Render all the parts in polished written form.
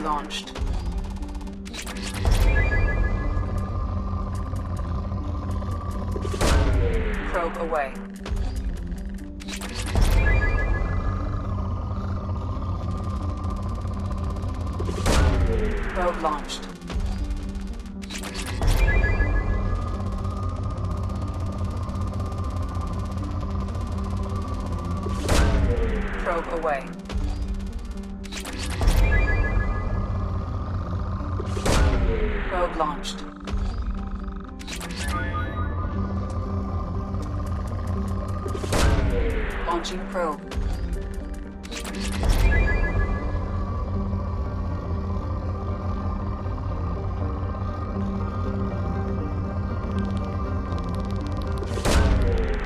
launched. Probe away. Probe launched. Probe away. Probe launched. Launching probe.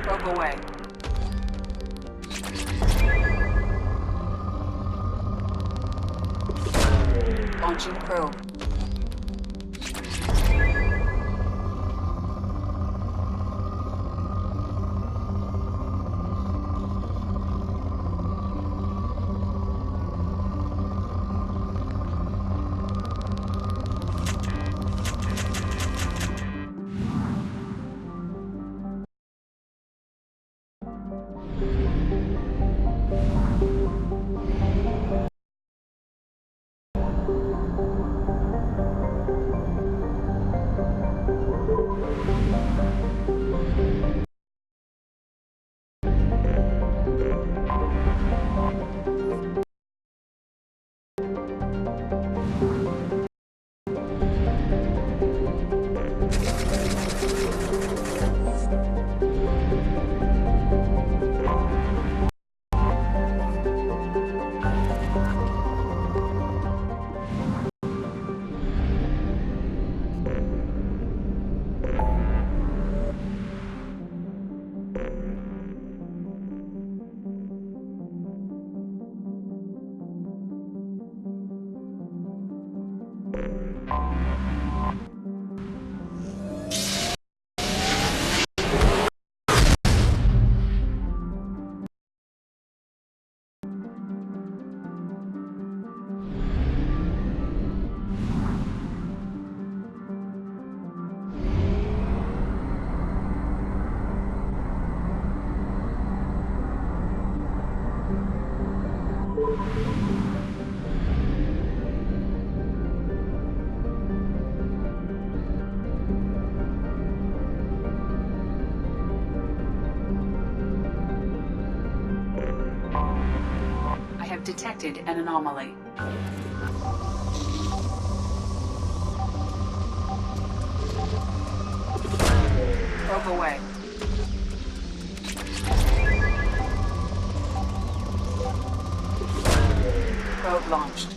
Probe away. Launching probe. Detected an anomaly. Probe away. Probe launched.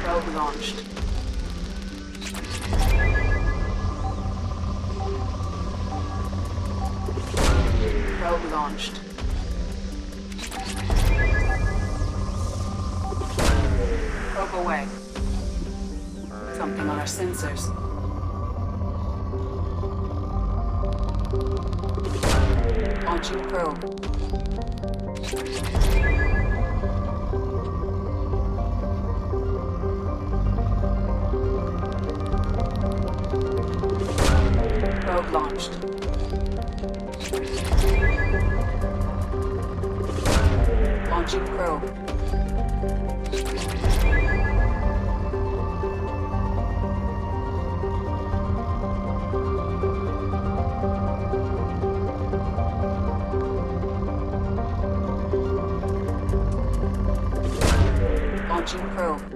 Probe launched. Probe launched. Probe away. Something on our sensors. Launching probe. Probe launched. Launching probe. Launching probe.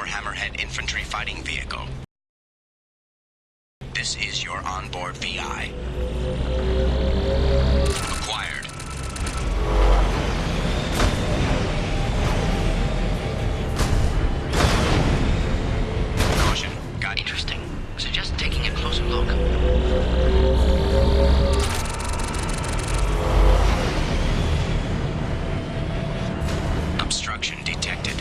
Hammerhead infantry fighting vehicle. This is your onboard VI. Acquired. Caution. Got Interesting. Suggest taking a closer look. obstruction detected.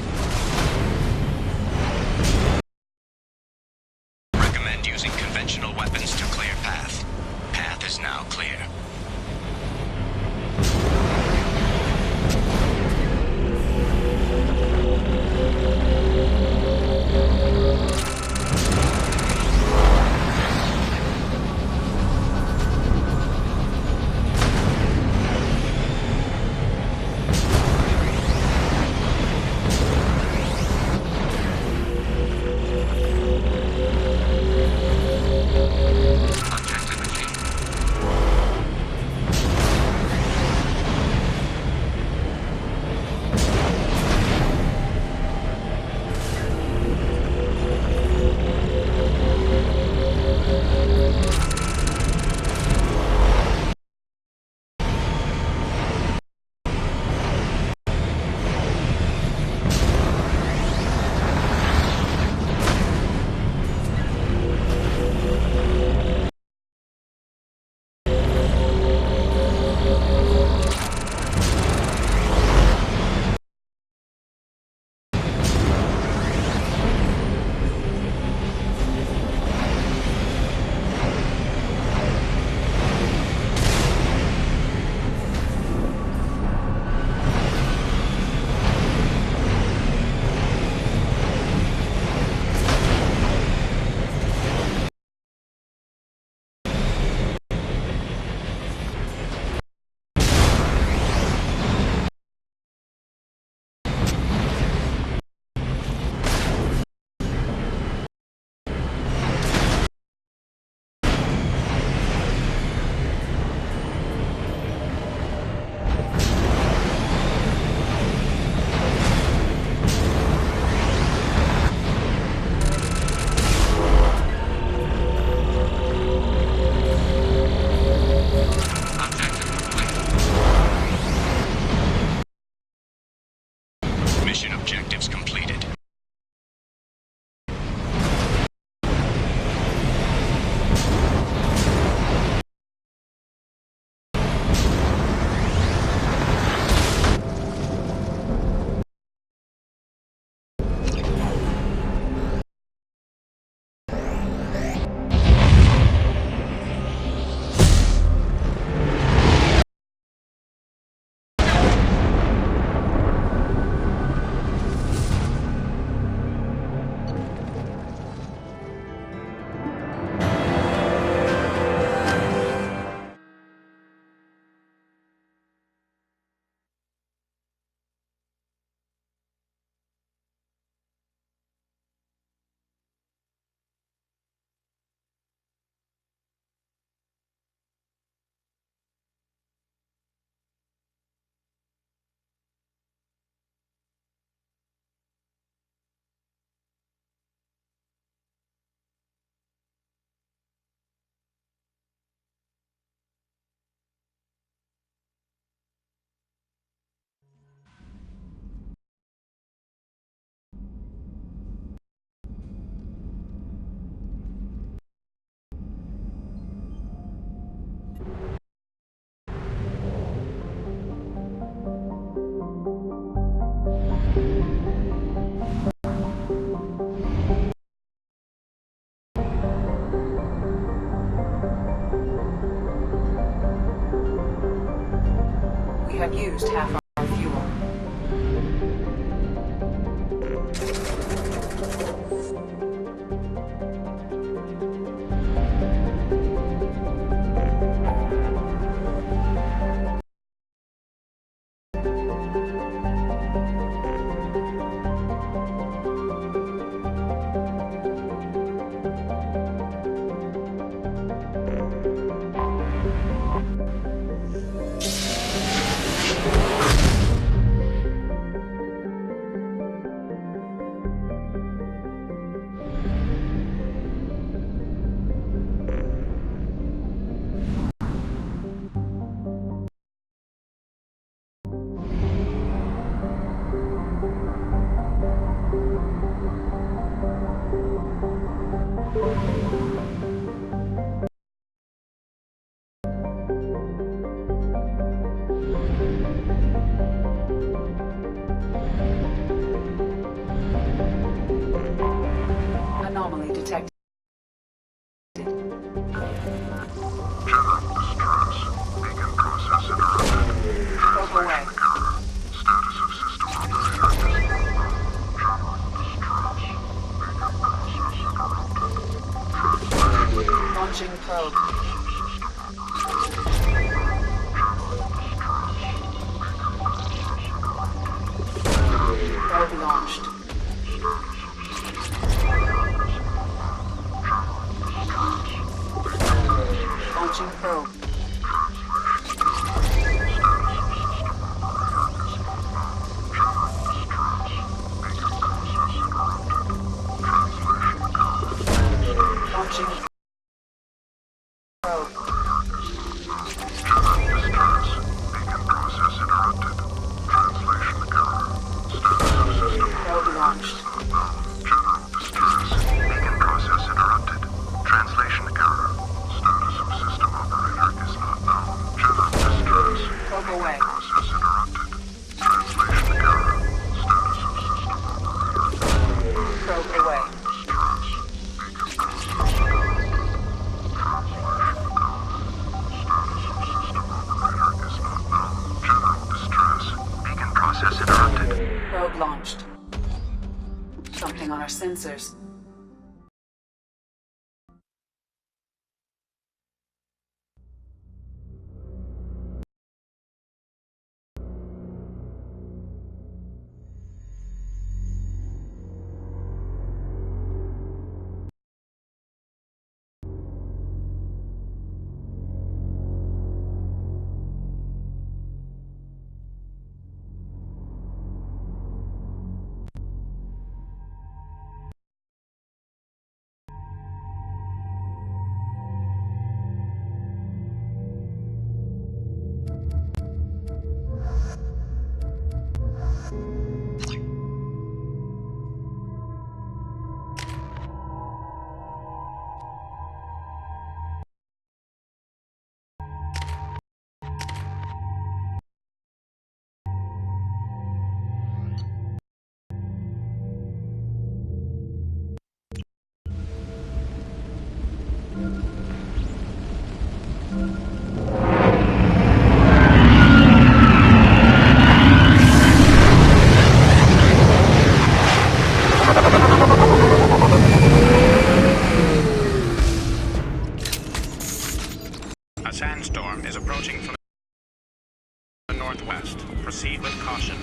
Recommend using conventional weapons to clear path. Path is now clear. Mission objectives completed. We have used half our fuel. Launching probe. Probe launched. Launching probe. Launching probe. Probe launched. Beacon process interrupted. Translation error. Status of system operator is not known. General distress. Probe away. Process interrupted. Translation error. Status of system operator. Probe away. Beacon process interrupted. Probe launched. Something on our sensors. A sandstorm is approaching from the northwest. Proceed with caution.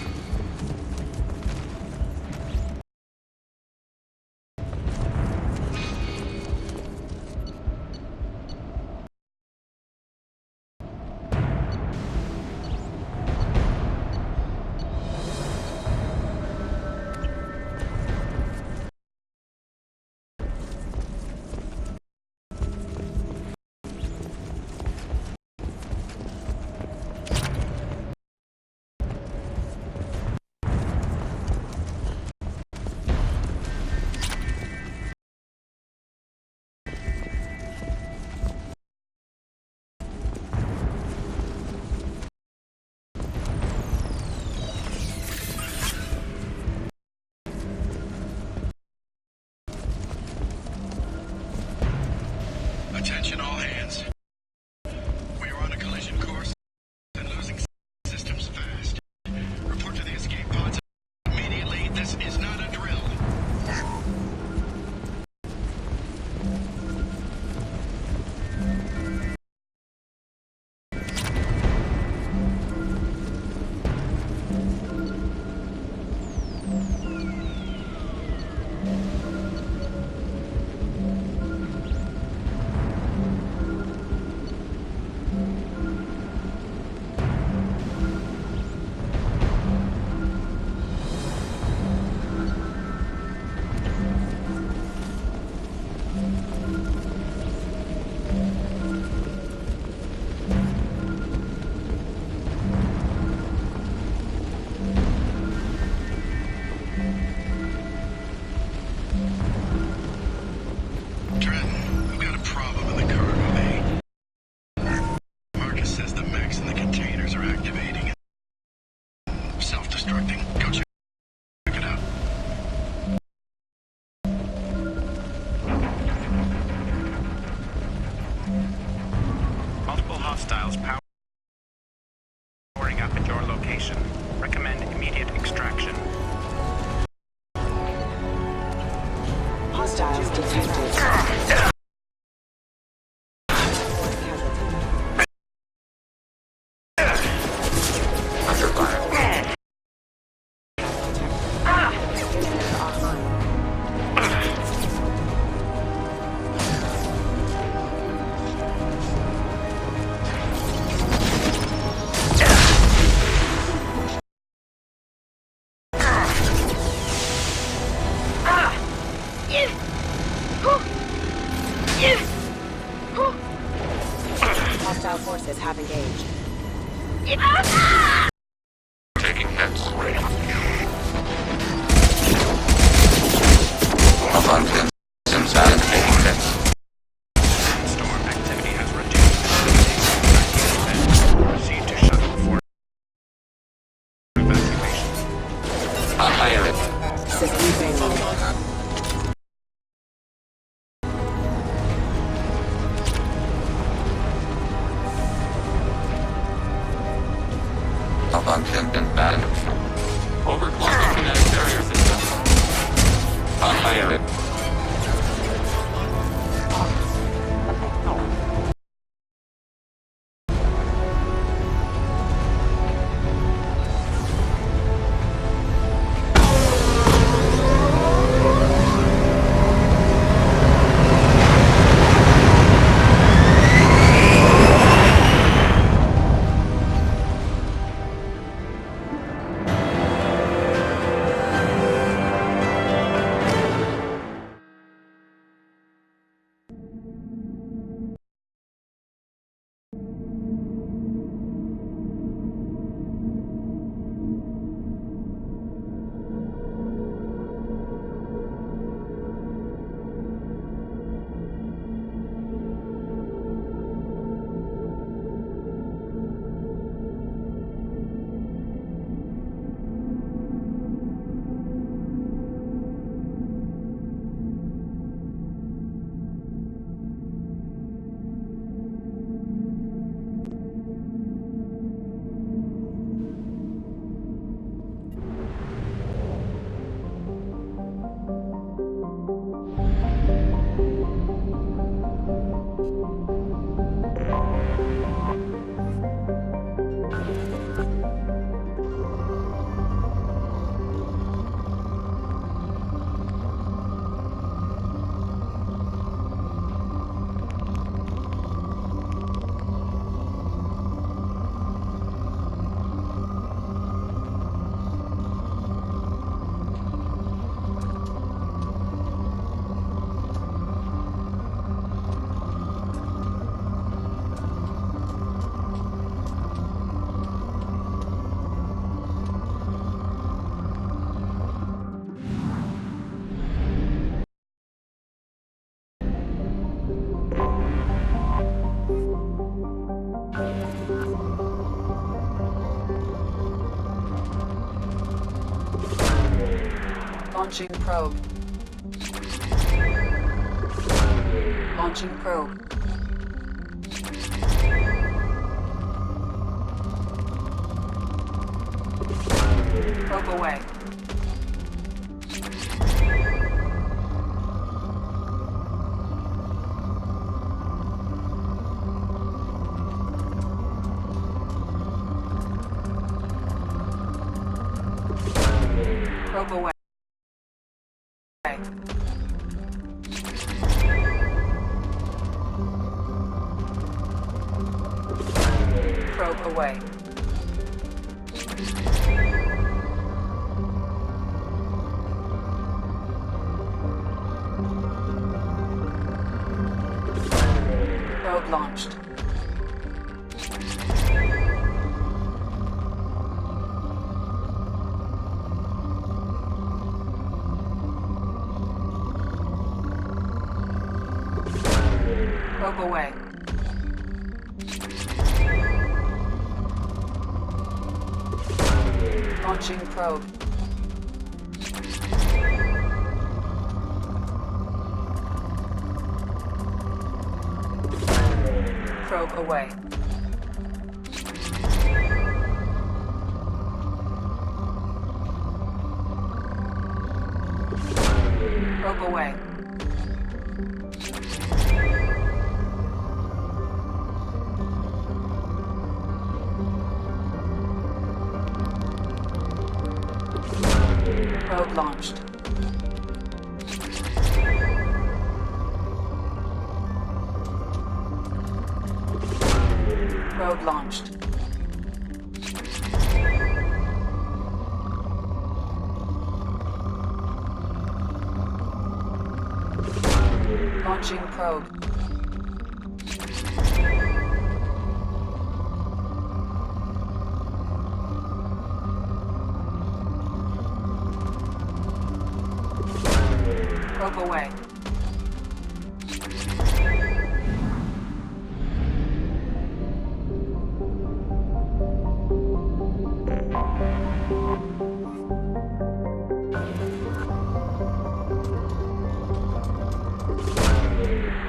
Attention all hands. We are on a collision course and losing systems fast. Report to the escape pods immediately. This is not a drill. Trenton, we've got a problem in the cargo bay. Marcus says the mechs in the containers are activating and self-destructing. Go check it out. Multiple hostiles powering up at your location. Recommend immediate extraction. Hostiles detected. Hostile forces have engaged. Taking hits. Abundance. Inside taking hits. Storm activity has reduced. Proceed to shuttle for evacuation. Higher it. System failure. Abundant and bad. Overclocking kinetic barrier system. Higher it. Launching probe. Launching probe. Probe away. Probe away. Probe away. Probe launched. Probe away. Launching probe. Probe away. Probe away. Probe launched. Probe launched. Launching probe. Probe away.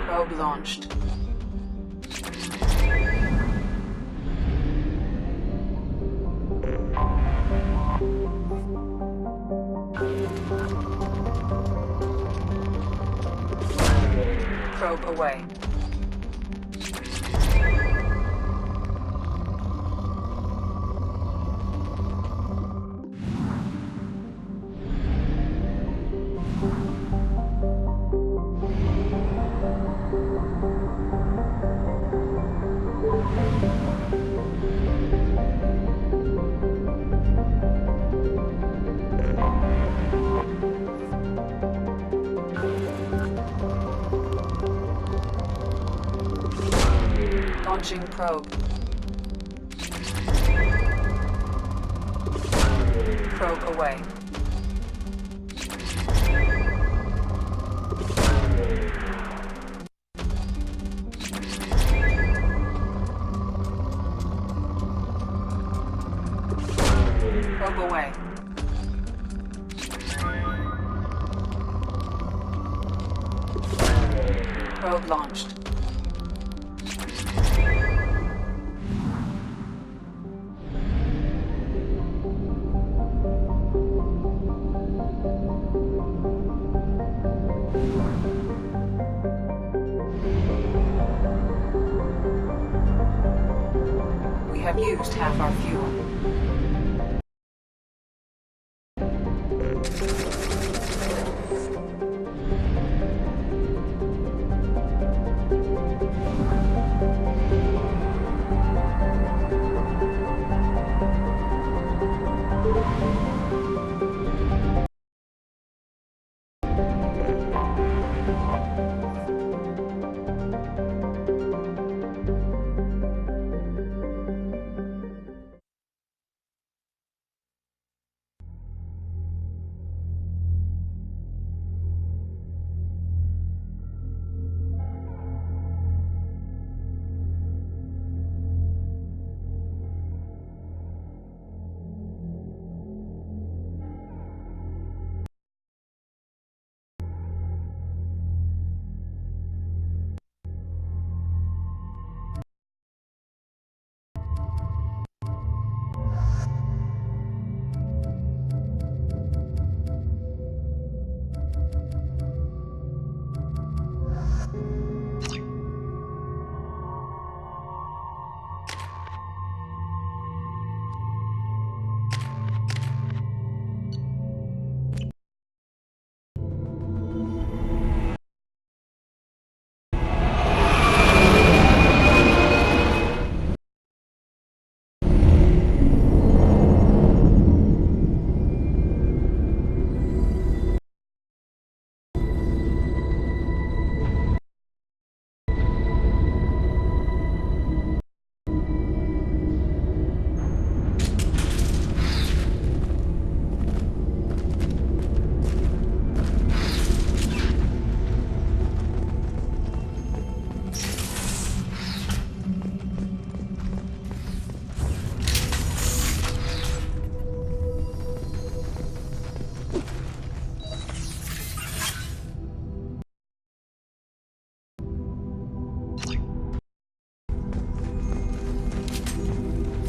Probe launched. Probe away. Launching probe. Probe away. Probe away. Probe launched. We have used half our fuel.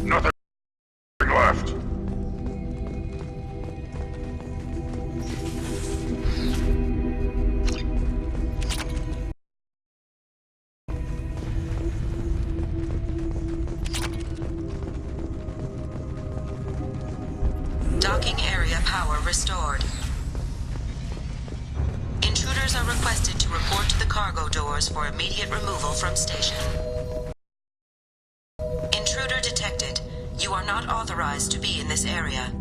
Nothing left. Docking area power restored. Intruders are requested to report to the cargo doors for immediate removal from station. Intruder detected. You are not authorized to be in this area.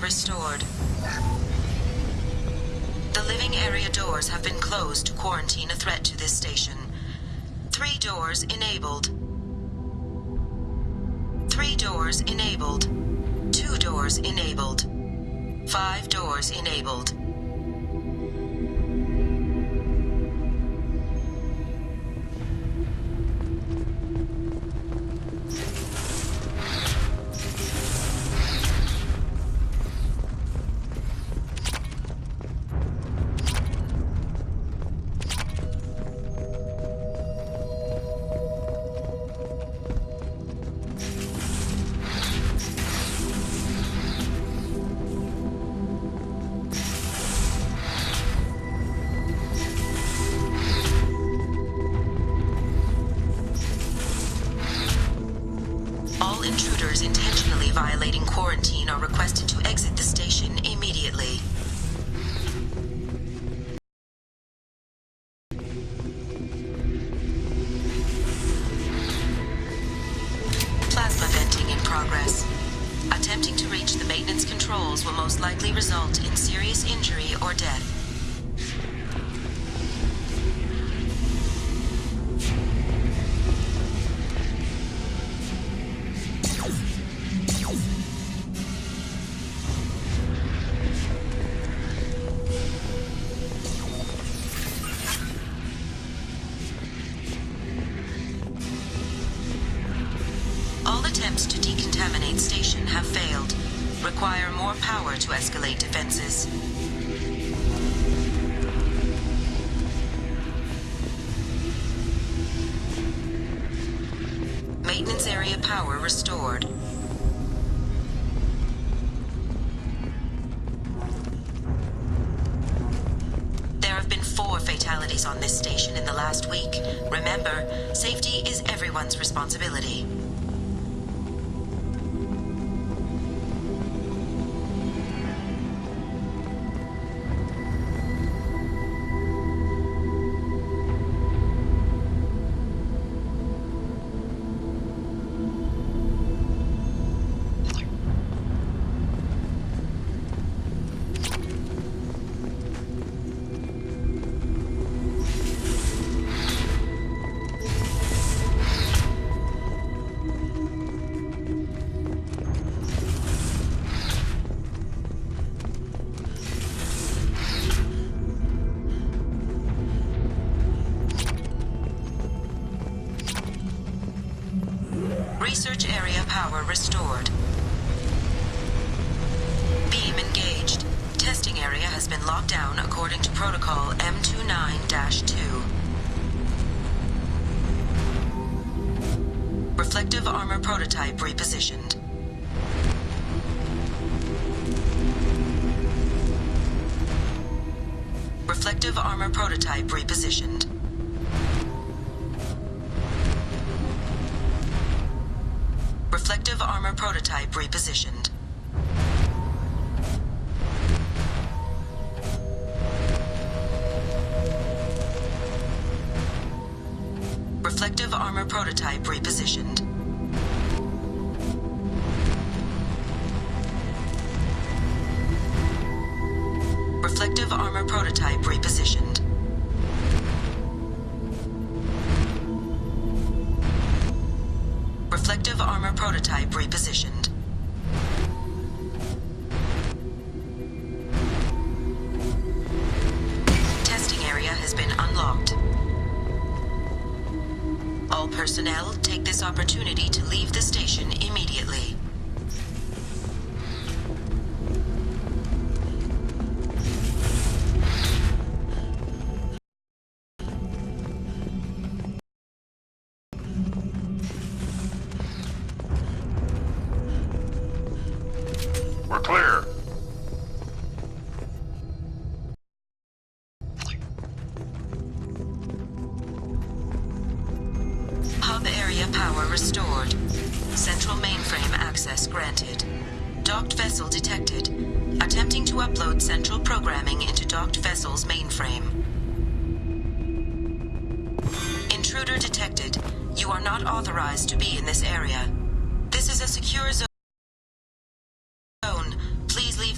restored. The living area doors have been closed to quarantine a threat to this station. 3 doors enabled. 3 doors enabled. 2 doors enabled. 5 doors enabled. All intruders intentionally violating quarantine are requested to exit the station immediately. Plasma venting in progress. Attempting to reach the maintenance controls will most likely result in serious injury or death. All attempts to decontaminate station have failed. Require more power to escalate defenses. Maintenance area power restored. There have been 4 fatalities on this station in the last week. Remember, safety is everyone's responsibility. Research area power restored. Beam engaged. Testing area has been locked down according to protocol M29-2. Reflective armor prototype repositioned. Reflective armor prototype repositioned. Reflective armor prototype repositioned. Reflective armor prototype repositioned. Reflective armor prototype repositioned. Reflective armor prototype repositioned. Testing area has been unlocked. All personnel take this opportunity to leave the station immediately. We're clear. Hub area power restored. Central mainframe access granted. Docked vessel detected. Attempting to upload central programming into docked vessel's mainframe. Intruder detected. You are not authorized to be in this area. This is a secure zone. Please leave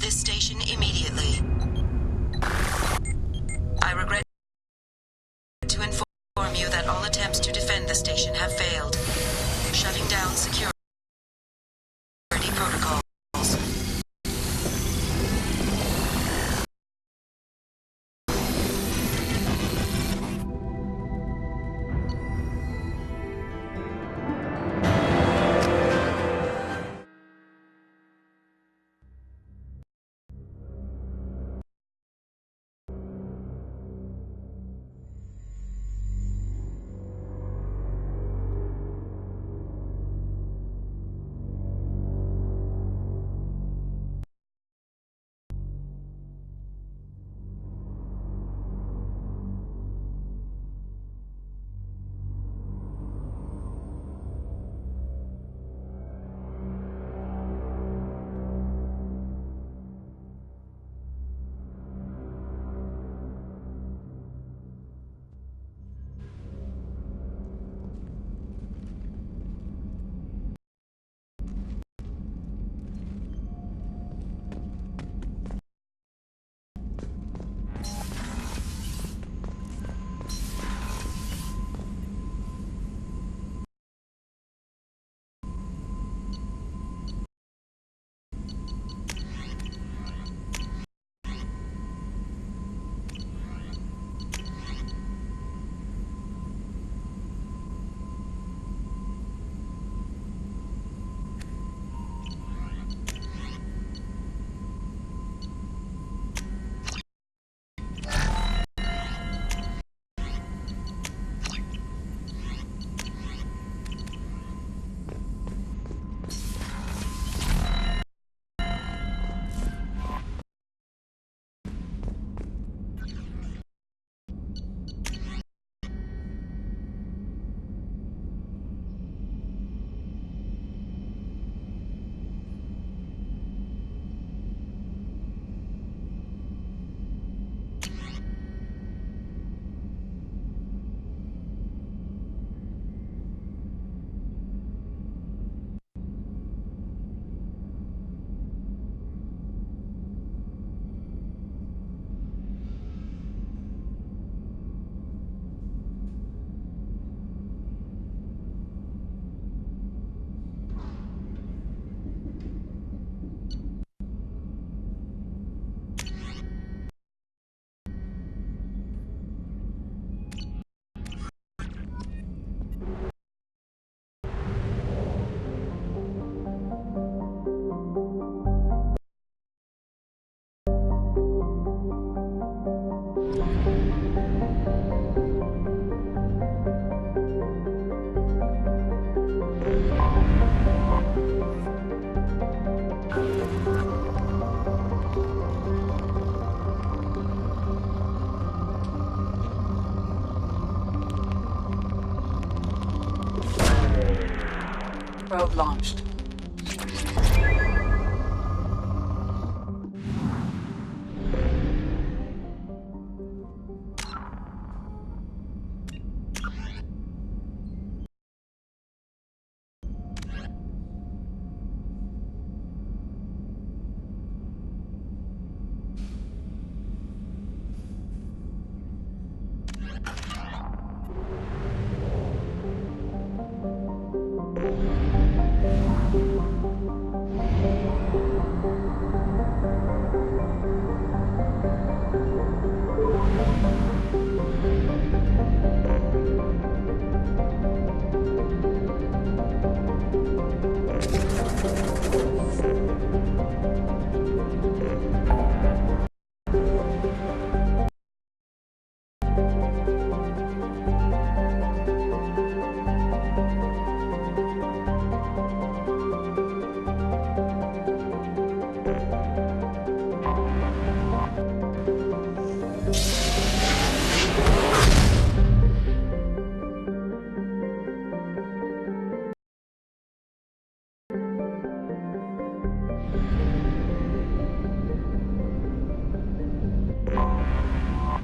Probe launched.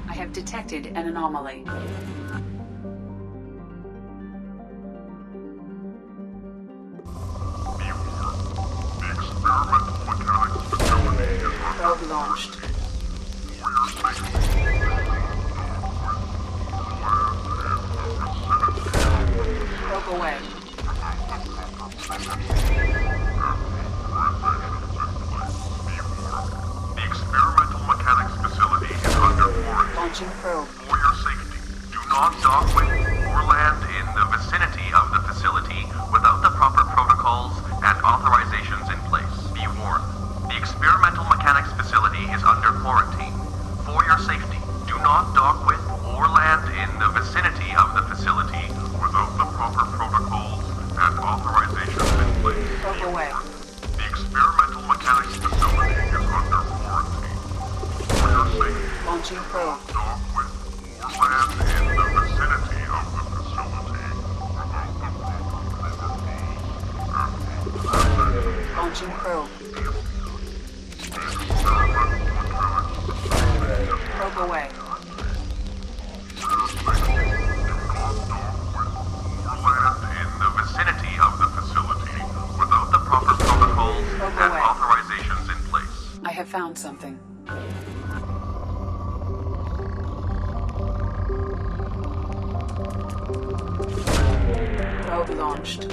I have detected an anomaly. Probe launched. Probe away. The experimental mechanics facility is under quarantine. Launching probe. For your safety, do not dock with or land in the vicinity of the facility without the proper protocols and authorizations in place. Be warned, the experimental mechanics facility is under quarantine. For your safety, do not dock with or land in the vicinity of the facility without the proper protocols and authorizations in place. Probe away. The experimental mechanics facility is under quarantine. For your safety, Launching probe. dock with or land in the vicinity of the facility without the proper protocols. Launching probe. Probe away. Land in the vicinity of the facility without the proper protocols and away. authorizations in place. I have found something. Probe launched.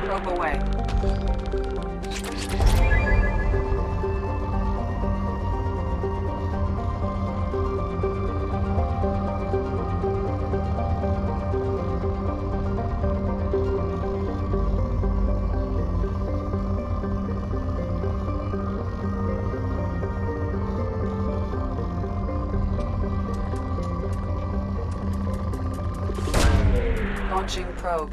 Probe away. Launching probe.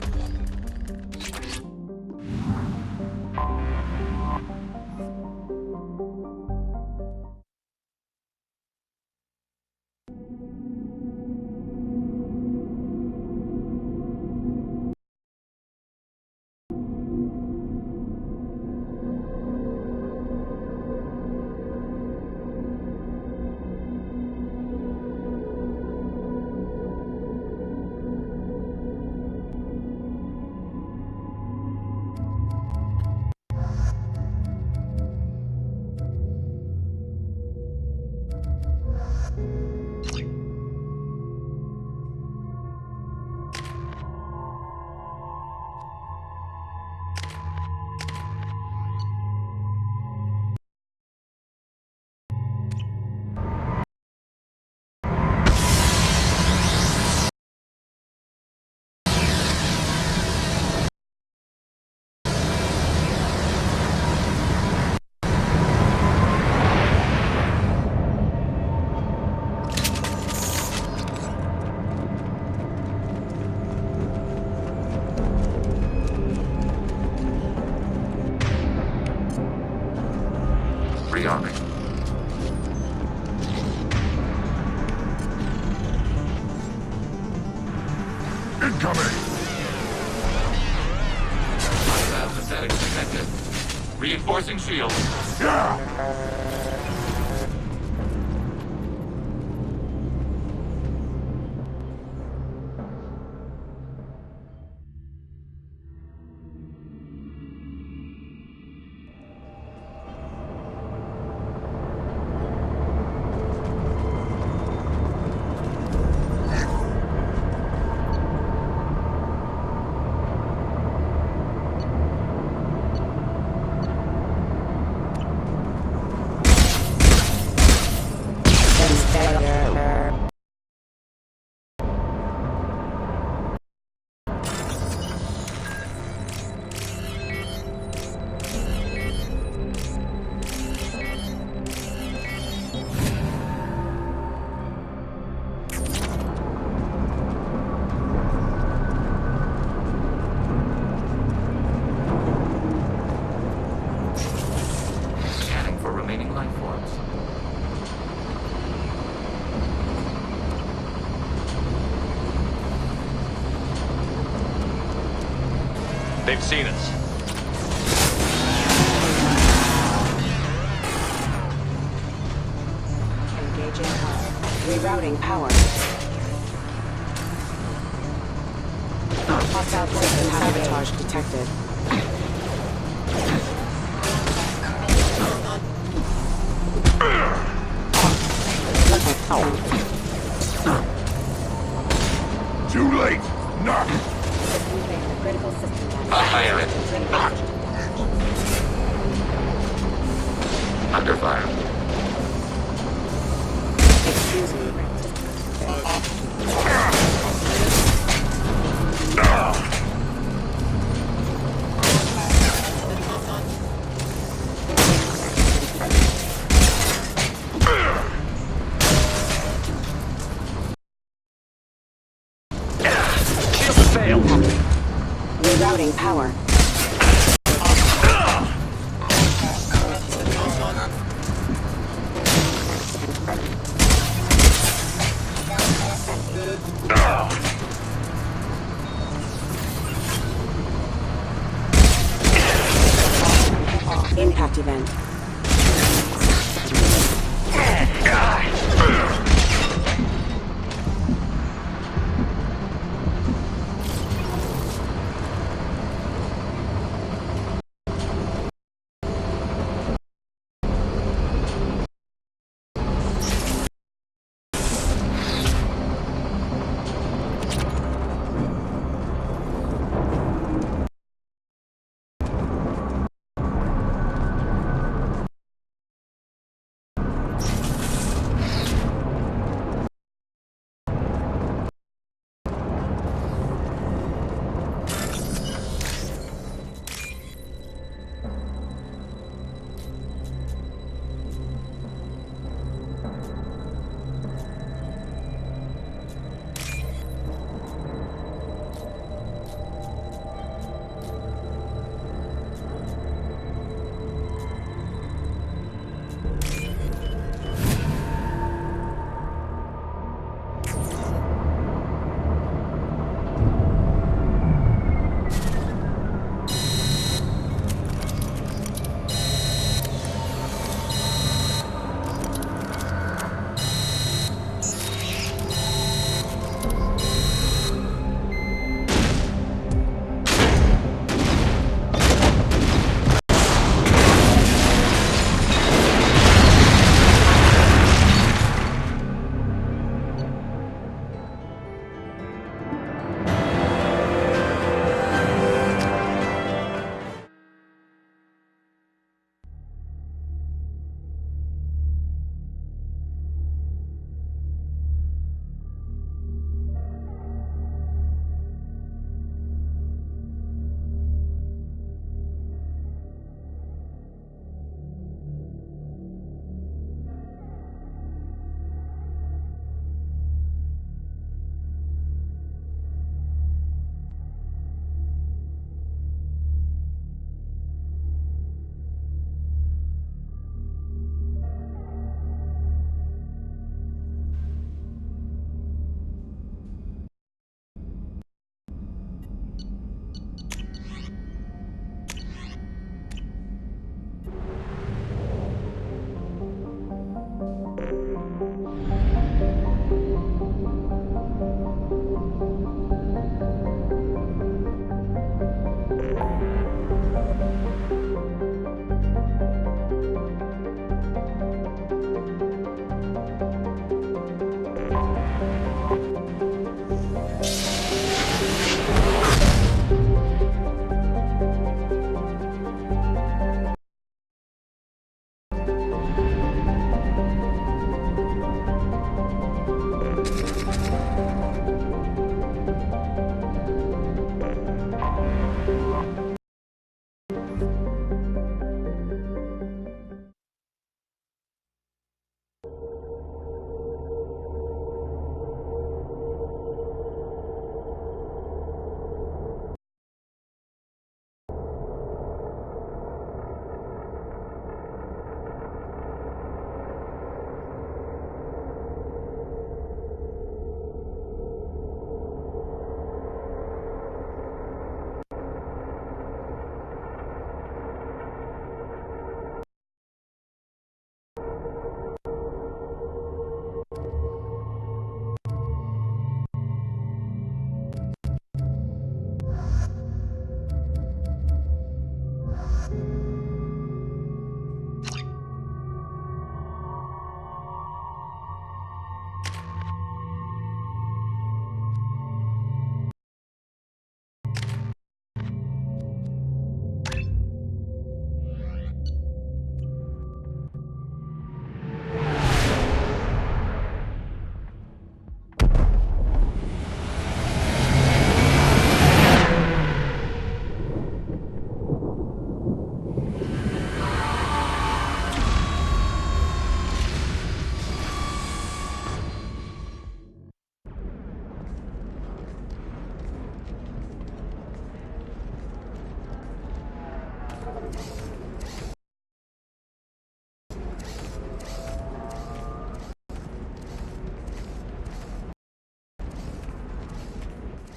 Reinforcing shield. Scanning for remaining life forms. They've seen us. Engaging power. Rerouting power. Hostile system sabotage detected. Too late! Knock! Critical system damage. Fire it. Under fire. Excuse me. Rerouting power. Impact event.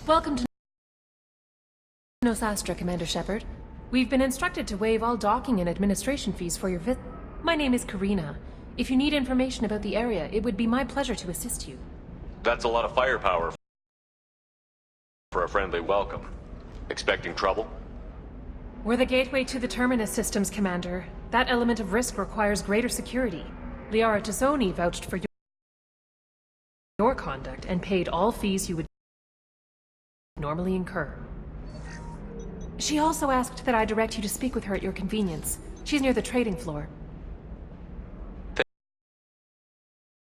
Welcome to Nosastra, Commander Shepard. We've been instructed to waive all docking and administration fees for your visit. My name is Karina. If you need information about the area, it would be my pleasure to assist you. That's a lot of firepower for a friendly welcome. Expecting trouble? We're the gateway to the Terminus systems, Commander. That element of risk requires greater security. Liara Tazzoni vouched for your conduct and paid all fees you would normally incur. She also asked that I direct you to speak with her at your convenience. She's near the trading floor.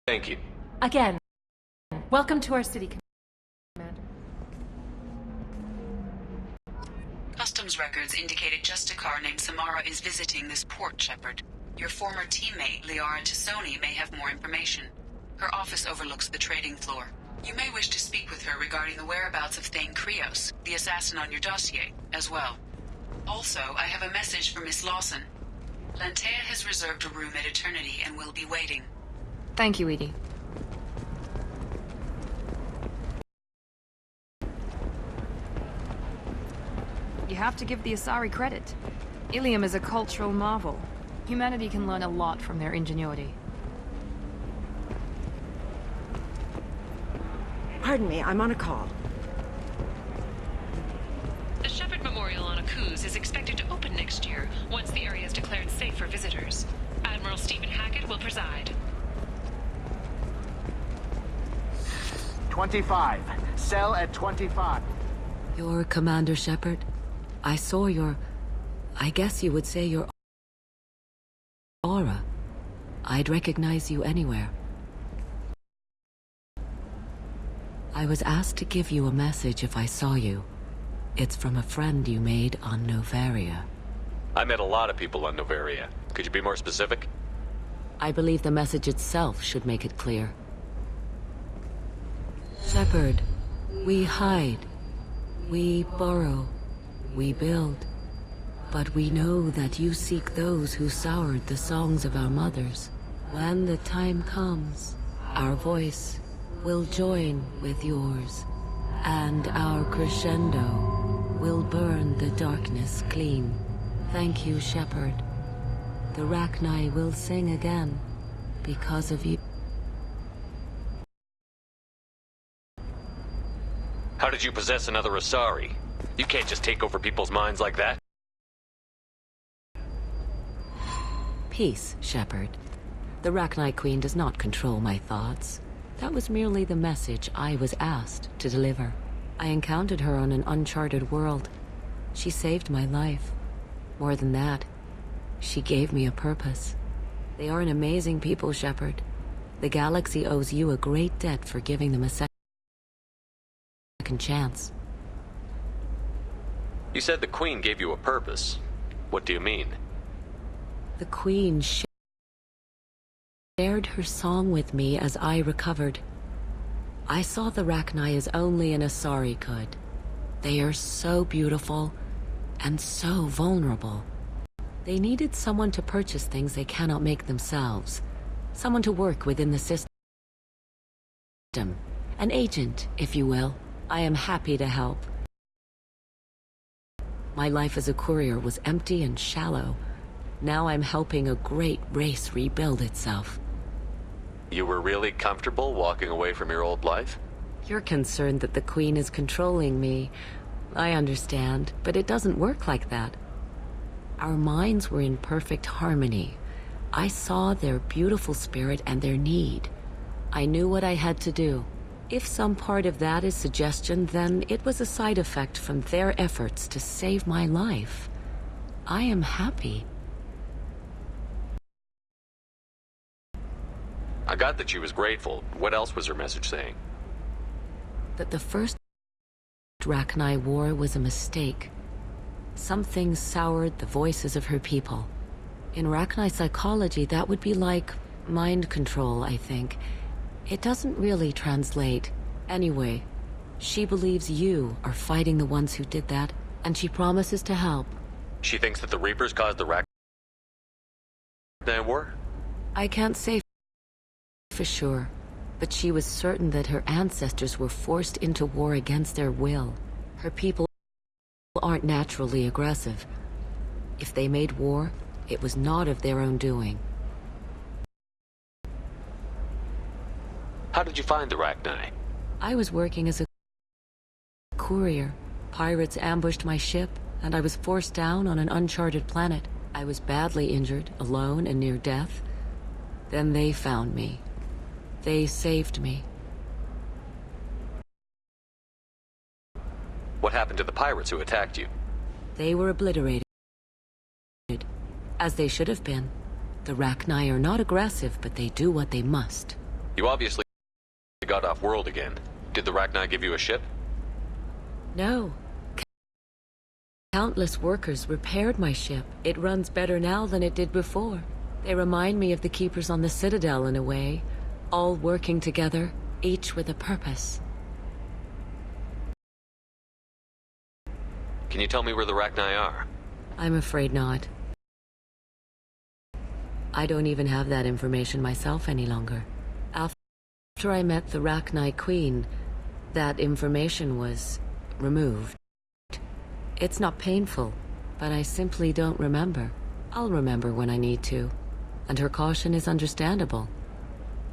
Thank you. Again, welcome to our city, Commander. Customs records indicated just a car named Samara is visiting this port, Shepard. Your former teammate, Liara Tazzoni, may have more information. Her office overlooks the trading floor. You may wish to speak with her regarding the whereabouts of Thane Krios, the assassin on your dossier, as well. Also, I have a message for Miss Lawson. Lantea has reserved a room at Eternity and will be waiting. Thank you, Edie. You have to give the Asari credit. Illium is a cultural marvel. Humanity can learn a lot from their ingenuity. Pardon me, I'm on a call. The Shepard Memorial on Akuz is expected to open next year, once the area is declared safe for visitors. Admiral Stephen Hackett will preside. 25. Cell at 25. You're Commander Shepard? I saw your... I guess you would say your aura. I'd recognize you anywhere. I was asked to give you a message if I saw you. It's from a friend you made on Novaria. I met a lot of people on Novaria. Could you be more specific? I believe the message itself should make it clear. Shepard, we hide. We borrow. We build. But we know that you seek those who soured the songs of our mothers. When the time comes, our voice will join with yours, and our crescendo will burn the darkness clean. Thank you, Shepard. The Rachni will sing again because of you. How did you possess another Asari? You can't just take over people's minds like that. Peace, Shepard. The Rachni Queen does not control my thoughts. That was merely the message I was asked to deliver. I encountered her on an uncharted world. She saved my life. More than that, she gave me a purpose. They are an amazing people, Shepard. The galaxy owes you a great debt for giving them a second chance. You said the Queen gave you a purpose. What do you mean? The Queen shared her song with me as I recovered. I saw the Rachni as only an Asari could. They are so beautiful and so vulnerable. They needed someone to purchase things they cannot make themselves. Someone to work within the system. An agent, if you will. I am happy to help. My life as a courier was empty and shallow. Now I'm helping a great race rebuild itself. You were really comfortable walking away from your old life? You're concerned that the Queen is controlling me. I understand, but it doesn't work like that. Our minds were in perfect harmony. I saw their beautiful spirit and their need. I knew what I had to do. If some part of that is suggestion, then it was a side effect from their efforts to save my life. I am happy. I got that she was grateful. What else was her message saying? That the first Rachni war was a mistake. Something soured the voices of her people. In Rachni psychology, that would be like mind control, I think. It doesn't really translate. Anyway, she believes you are fighting the ones who did that, and she promises to help. She thinks that the Reapers caused the Rachni war? I can't say for sure. But she was certain that her ancestors were forced into war against their will. Her people aren't naturally aggressive. If they made war, it was not of their own doing. How did you find the Rachni? I was working as a courier. Pirates ambushed my ship, and I was forced down on an uncharted planet. I was badly injured, alone and near death. Then they found me. They saved me. What happened to the pirates who attacked you? They were obliterated. As they should have been. The Rachni are not aggressive, but they do what they must. You obviously got off world again. Did the Rachni give you a ship? No. Countless workers repaired my ship. It runs better now than it did before. They remind me of the Keepers on the Citadel in a way. All working together, each with a purpose. Can you tell me where the Rachni are? I'm afraid not. I don't even have that information myself any longer. After I met the Rachni Queen, that information was removed. It's not painful, but I simply don't remember. I'll remember when I need to, and her caution is understandable.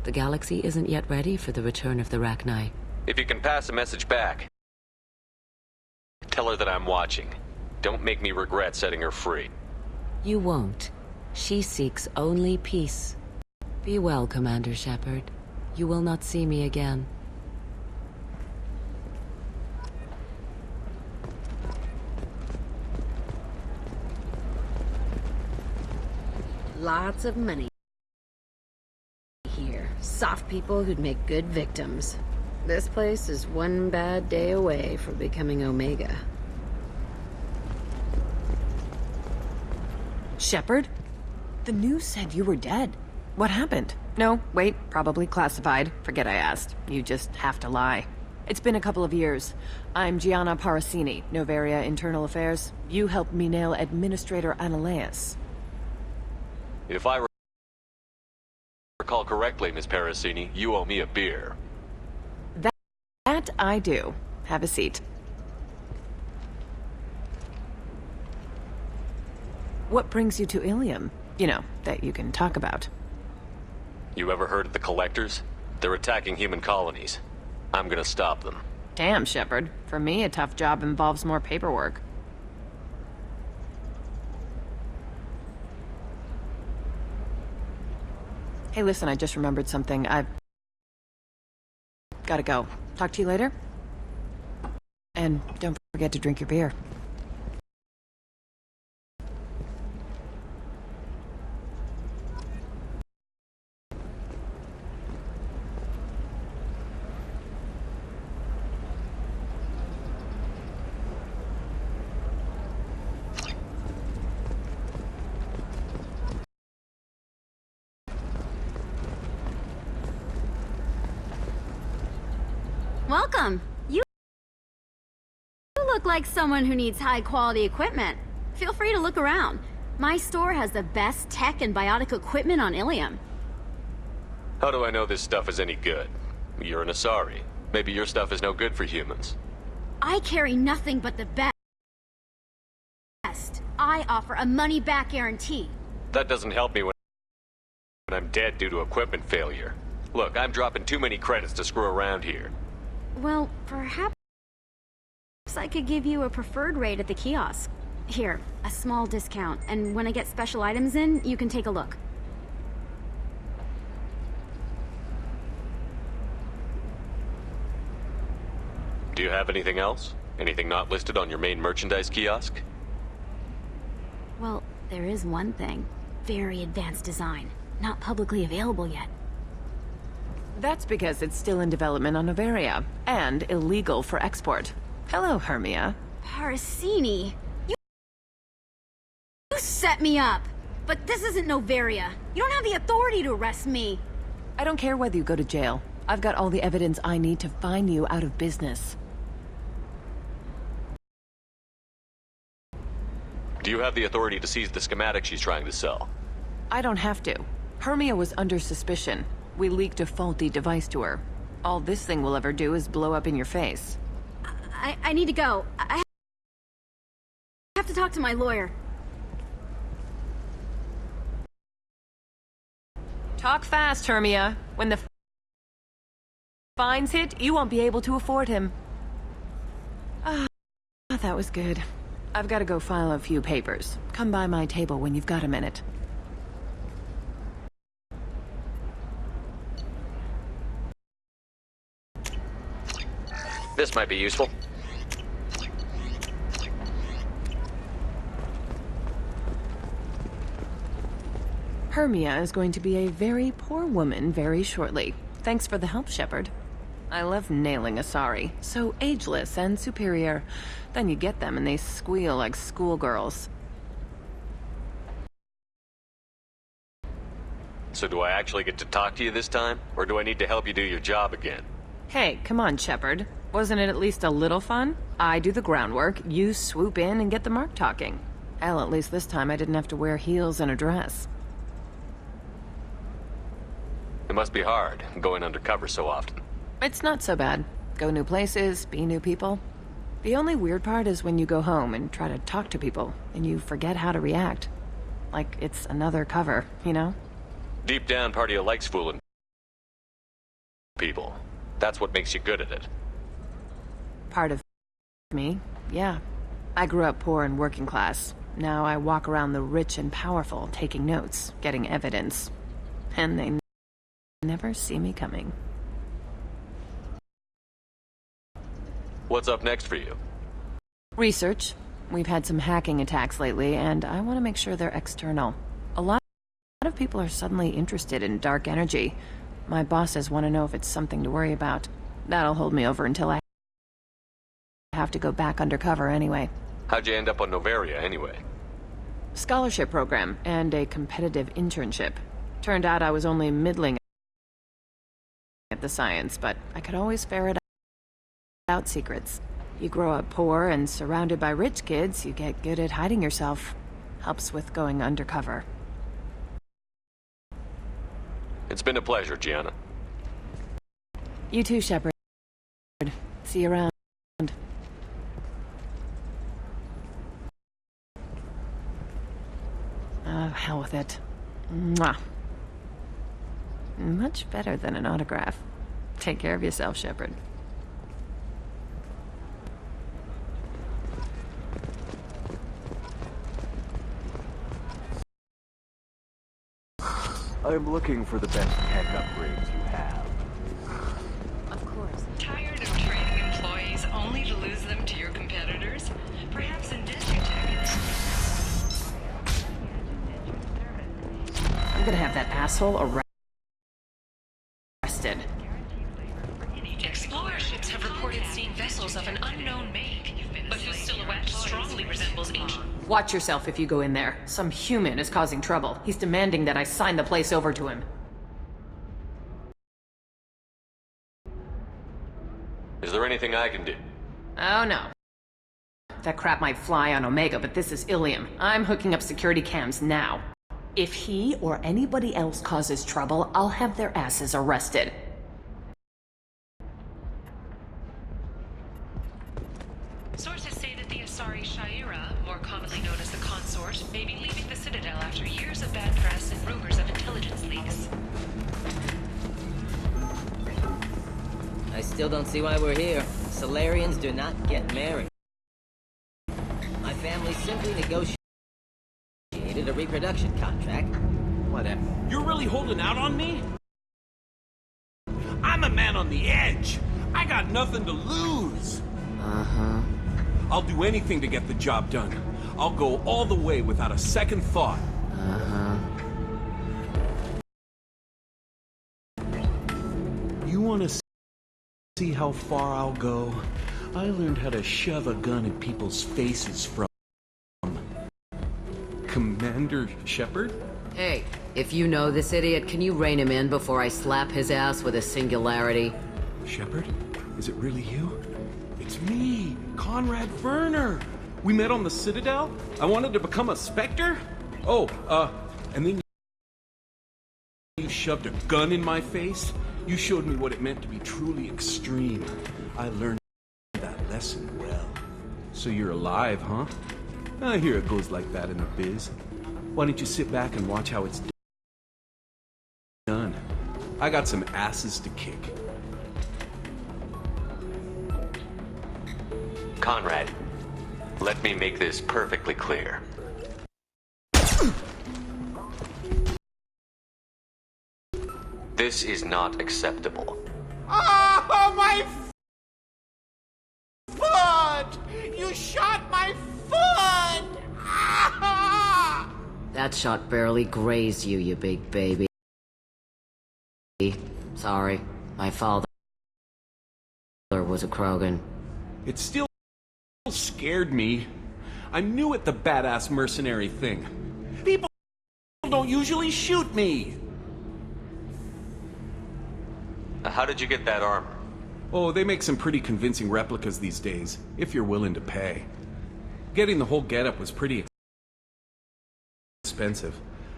The galaxy isn't yet ready for the return of the Rachni. If you can pass a message back, tell her that I'm watching. Don't make me regret setting her free. You won't. She seeks only peace. Be well, Commander Shepard. You will not see me again. Lots of money here. Soft people who'd make good victims. This place is one bad day away from becoming Omega. Shepard? The news said you were dead. What happened? No, wait, probably classified. Forget I asked. You just have to lie. It's been a couple of years. I'm Gianna Parasini, Noveria Internal Affairs. You helped me nail Administrator Analeus. If I recall correctly, Miss Parasini, you owe me a beer. That I do. Have a seat. What brings you to Illium? You know, that you can talk about. You ever heard of the Collectors? They're attacking human colonies. I'm gonna stop them. Damn, Shepard. For me, a tough job involves more paperwork. Hey, listen, I just remembered something. I've gotta go. Talk to you later? And don't forget to drink your beer. Welcome. You look like someone who needs high-quality equipment. Feel free to look around. My store has the best tech and biotic equipment on Illium. How do I know this stuff is any good? You're an Asari. Maybe your stuff is no good for humans. I carry nothing but the best. I offer a money-back guarantee. That doesn't help me when I'm dead due to equipment failure. Look, I'm dropping too many credits to screw around here. Well, perhaps I could give you a preferred rate at the kiosk. Here, a small discount, and when I get special items in, you can take a look. Do you have anything else? Anything not listed on your main merchandise kiosk? Well, there is one thing. Very advanced design. Not publicly available yet. That's because it's still in development on Noveria, and illegal for export. Hello, Hermia. Parasini, you set me up! But this isn't Noveria. You don't have the authority to arrest me. I don't care whether you go to jail. I've got all the evidence I need to find you out of business. Do you have the authority to seize the schematic she's trying to sell? I don't have to. Hermia was under suspicion. We leaked a faulty device to her. All this thing will ever do is blow up in your face. I need to go. I have to talk to my lawyer. Talk fast, Hermia. When the fines hit, you won't be able to afford him. Ah, that was good. I've got to go file a few papers. Come by my table when you've got a minute. This might be useful. Hermia is going to be a very poor woman very shortly. Thanks for the help, Shepard. I love nailing Asari. So ageless and superior. Then you get them and they squeal like schoolgirls. So do I actually get to talk to you this time? Or do I need to help you do your job again? Hey, come on, Shepard. Wasn't it at least a little fun? I do the groundwork, you swoop in and get the mark talking. Hell, at least this time I didn't have to wear heels and a dress. It must be hard, going undercover so often. It's not so bad. Go new places, be new people. The only weird part is when you go home and try to talk to people, and you forget how to react. Like it's another cover, you know? Deep down, part of you likes fooling people. That's what makes you good at it. Part of me, yeah. I grew up poor and working class. Now I walk around the rich and powerful, taking notes, getting evidence. And they never see me coming. What's up next for you? Research. We've had some hacking attacks lately, and I want to make sure they're external. A lot of people are suddenly interested in dark energy. My bosses want to know if it's something to worry about. That'll hold me over until I have to go back undercover anyway. How'd you end up on Novaria anyway? Scholarship program and a competitive internship. Turned out I was only middling at the science, but I could always ferret out secrets. You grow up poor and surrounded by rich kids, you get good at hiding yourself. Helps with going undercover. It's been a pleasure, Gianna. You too, Shepard. See you around. Oh, hell with it. Mwah. Much better than an autograph. Take care of yourself, Shepard. I'm looking for the best tech upgrades you have. Of course. Tired of training employees only to lose them to your competitors? Perhaps in Distrotech. I'm gonna have that asshole arrested. Explorer ships have reported seeing vessels of an unknown make, but whose silhouette strongly resembles ancient. Watch yourself if you go in there. Some human is causing trouble. He's demanding that I sign the place over to him. Is there anything I can do? Oh no. That crap might fly on Omega, but this is Illium. I'm hooking up security cams now. If he or anybody else causes trouble, I'll have their asses arrested. Sources say that the Asari Shaira, more commonly known as the Consort, may be leaving the Citadel after years of bad press and rumors of intelligence leaks. I still don't see why we're here. Solarians do not get married. My family simply negotiated a reproduction contract. Whatever. You're really holding out on me? I'm a man on the edge. I got nothing to lose. Uh-huh. I'll do anything to get the job done. I'll go all the way without a second thought. Uh-huh. You want to see how far I'll go? I learned how to shove a gun in people's faces from Commander Shepard? Hey, if you know this idiot, can you rein him in before I slap his ass with a singularity? Shepard? Is it really you? It's me, Conrad Werner. We met on the Citadel. I wanted to become a Spectre. Oh, and then you shoved a gun in my face, you showed me what it meant to be truly extreme. I learned that lesson well. So you're alive, huh? I hear it goes like that in the biz. Why don't you sit back and watch how it's done? I got some asses to kick. Conrad, let me make this perfectly clear. This is not acceptable. Oh, my foot! You shot my foot! Ah! That shot barely grazed you, you big baby. Sorry, my father was a Krogan. It still scared me. I'm new at the badass mercenary thing. People don't usually shoot me. How did you get that armor? Oh, they make some pretty convincing replicas these days, if you're willing to pay. Getting the whole getup was pretty expensive,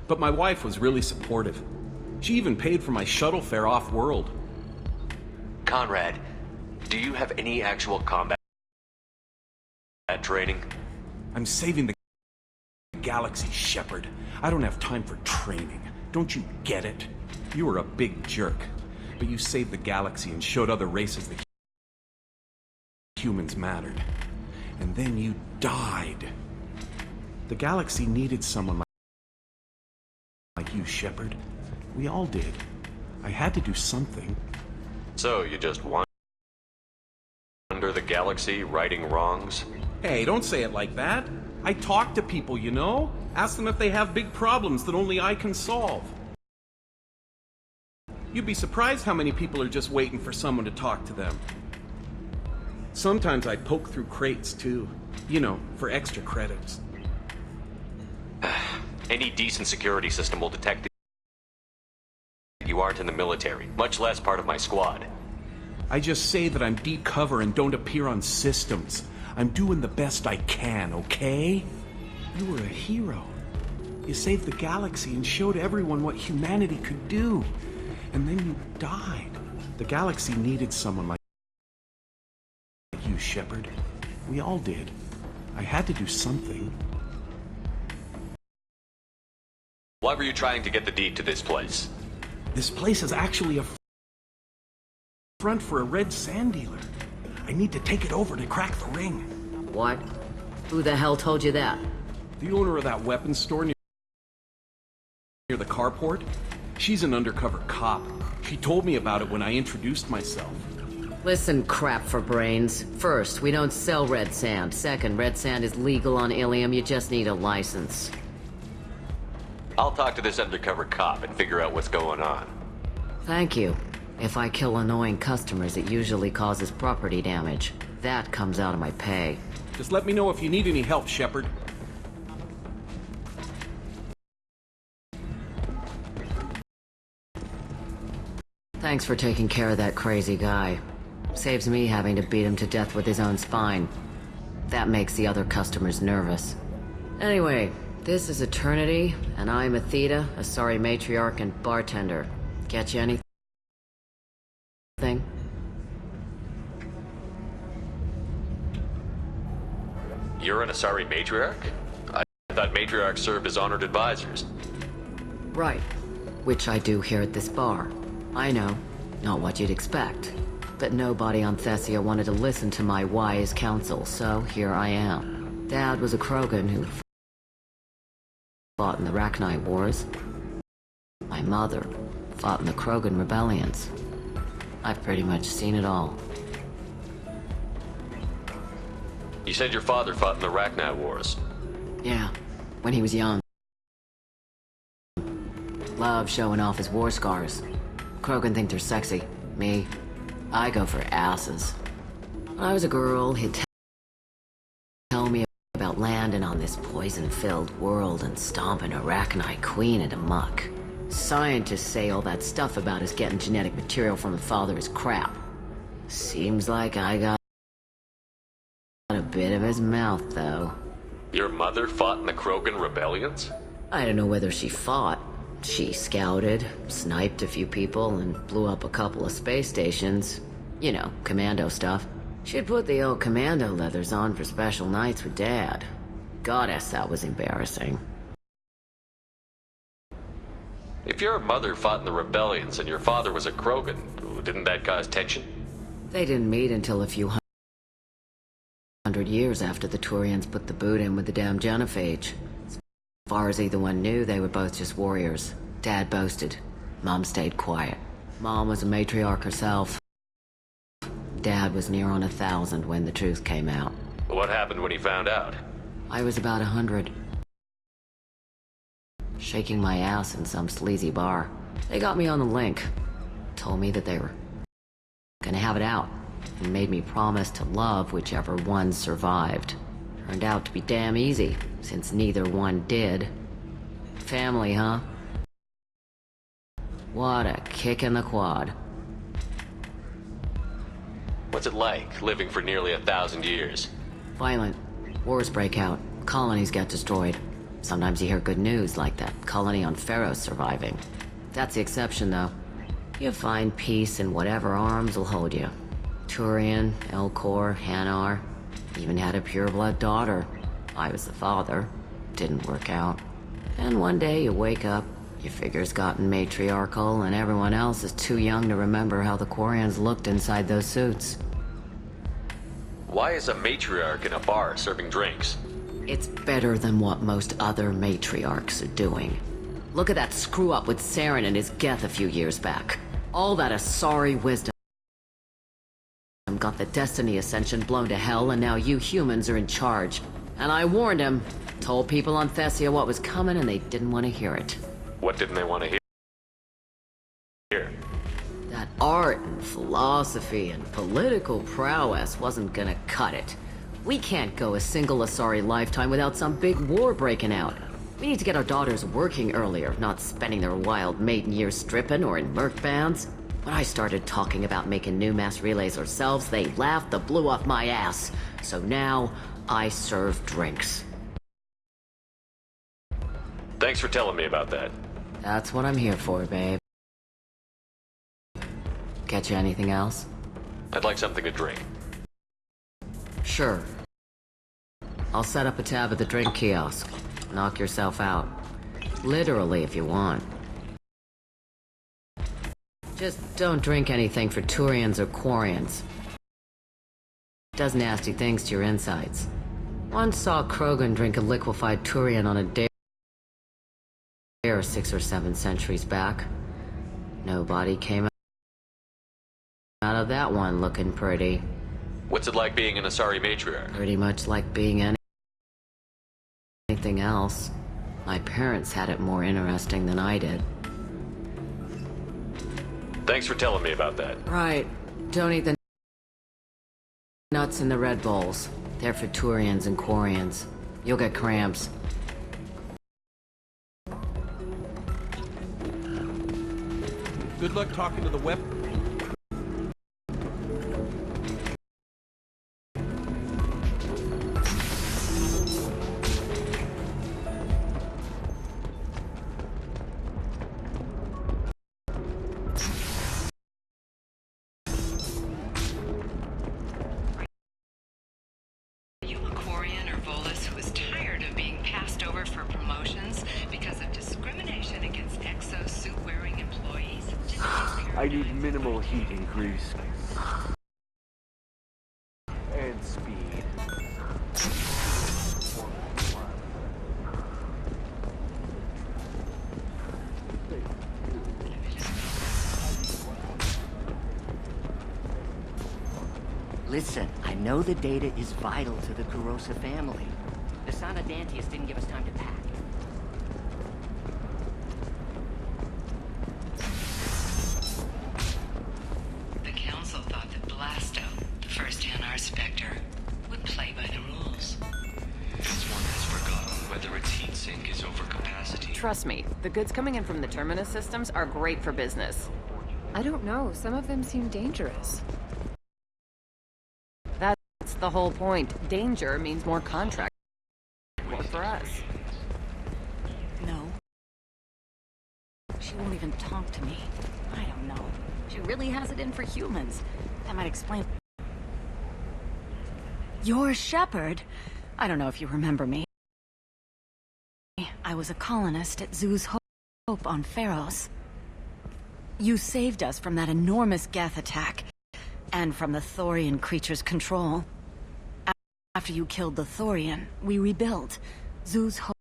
but my wife was really supportive. She even paid for my shuttle fare off-world. Conrad, do you have any actual combat training? I'm saving the galaxy, Shepard. I don't have time for training. Don't you get it? You were a big jerk, but you saved the galaxy and showed other races that humans mattered. And then you died. The galaxy needed someone like you, Shepard. We all did. I had to do something. So you just wander the galaxy, righting wrongs? Hey, don't say it like that. I talk to people, you know? Ask them if they have big problems that only I can solve. You'd be surprised how many people are just waiting for someone to talk to them. Sometimes I poke through crates, too. You know, for extra credits. Any decent security system will detect that you aren't in the military, much less part of my squad. I just say that I'm deep cover and don't appear on systems. I'm doing the best I can, okay? You were a hero. You saved the galaxy and showed everyone what humanity could do. And then you died. The galaxy needed someone like you, Shepard. We all did. I had to do something. Why were you trying to get the deed to this place? This place is actually a front for a red sand dealer. I need to take it over to crack the ring. What? Who the hell told you that? The owner of that weapons store near the carport. She's an undercover cop. She told me about it when I introduced myself. Listen, crap for brains. First, we don't sell red sand. Second, red sand is legal on Illium. You just need a license. I'll talk to this undercover cop and figure out what's going on. Thank you. If I kill annoying customers, it usually causes property damage. That comes out of my pay. Just let me know if you need any help, Shepard. Thanks for taking care of that crazy guy. Saves me having to beat him to death with his own spine. That makes the other customers nervous. Anyway, this is Eternity, and I'm Athena, a sorry matriarch and bartender. Get you anything? You're an Asari matriarch? I thought matriarchs served as honored advisors. Right. Which I do here at this bar. I know. Not what you'd expect. But nobody on Thessia wanted to listen to my wise counsel, so here I am. Dad was a Krogan who fought in the Rachni Wars. My mother fought in the Krogan rebellions. I've pretty much seen it all. You said your father fought in the Rachni Wars. Yeah, when he was young. Love showing off his war scars. Krogan think they're sexy. Me, I go for asses. When I was a girl, he'd tell me about landing on this poison-filled world and stomping a Rachni queen into muck. Scientists say all that stuff about us getting genetic material from the father is crap. Seems like I got a bit of his mouth, though. Your mother fought in the Krogan rebellions? I don't know whether she fought. She scouted, sniped a few people, and blew up a couple of space stations. You know, commando stuff. She'd put the old commando leathers on for special nights with Dad. Goddess, that was embarrassing. If your mother fought in the rebellions and your father was a Krogan, didn't that cause tension? They didn't meet until a few hundred years after the Turians put the boot in with the damn genophage. As far as either one knew, they were both just warriors. Dad boasted. Mom stayed quiet. Mom was a matriarch herself. Dad was near on 1,000 when the truth came out. What happened when he found out? I was about 100. Shaking my ass in some sleazy bar. They got me on the link. Told me that they were gonna have it out. And made me promise to love whichever one survived. Turned out to be damn easy, since neither one did. Family, huh? What a kick in the quad. What's it like, living for nearly 1,000 years? Violent. Wars break out. Colonies get destroyed. Sometimes you hear good news, like that colony on Pharaoh surviving. That's the exception, though. You find peace in whatever arms will hold you. Turian, Elcor, Hanar. Even had a pureblood daughter. I was the father. Didn't work out. And one day you wake up, your figure's gotten matriarchal, and everyone else is too young to remember how the Quarians looked inside those suits. Why is a matriarch in a bar serving drinks? It's better than what most other matriarchs are doing. Look at that screw-up with Saren and his Geth a few years back. All that Asari wisdom got the Destiny Ascension blown to hell, and now you humans are in charge. And I warned him. Told people on Thessia what was coming, and they didn't want to hear it. What didn't they want to hear? That art and philosophy and political prowess wasn't gonna cut it. We can't go a single Asari lifetime without some big war breaking out. We need to get our daughters working earlier, not spending their wild maiden years stripping or in merc bands. When I started talking about making new mass relays ourselves, they laughed the blue off my ass. So now, I serve drinks. Thanks for telling me about that. That's what I'm here for, babe. Get you anything else? I'd like something to drink. Sure. I'll set up a tab at the drink kiosk. Knock yourself out. Literally, if you want. Just don't drink anything for Turians or Quarians. Does nasty things to your insides. Once saw Krogan drink a liquefied Turian on a dare 6 or 7 centuries back. Nobody came out of that one looking pretty. What's it like being an Asari matriarch? Pretty much like being anything else. My parents had it more interesting than I did. Thanks for telling me about that. Right. Don't eat the nuts in the Red Bowls. They're for Turians and Quarians. You'll get cramps. Good luck talking to the web. I need minimal heat increase. And speed. Listen, I know the data is vital to the Kurosa family. The Sana Dantius didn't give us time to pack. Trust me, the goods coming in from the Terminus systems are great for business. I don't know, some of them seem dangerous. That's the whole point. Danger means more contract work for us. won't even talk to me. I don't know. She really has it in for humans. That might explain... You're Shepard. I don't know if you remember me. I was a colonist at Zoo's Hope on Pharos. You saved us from that enormous Geth attack, and from the Thorian creature's control. After you killed the Thorian, we rebuilt. Zoo's Hope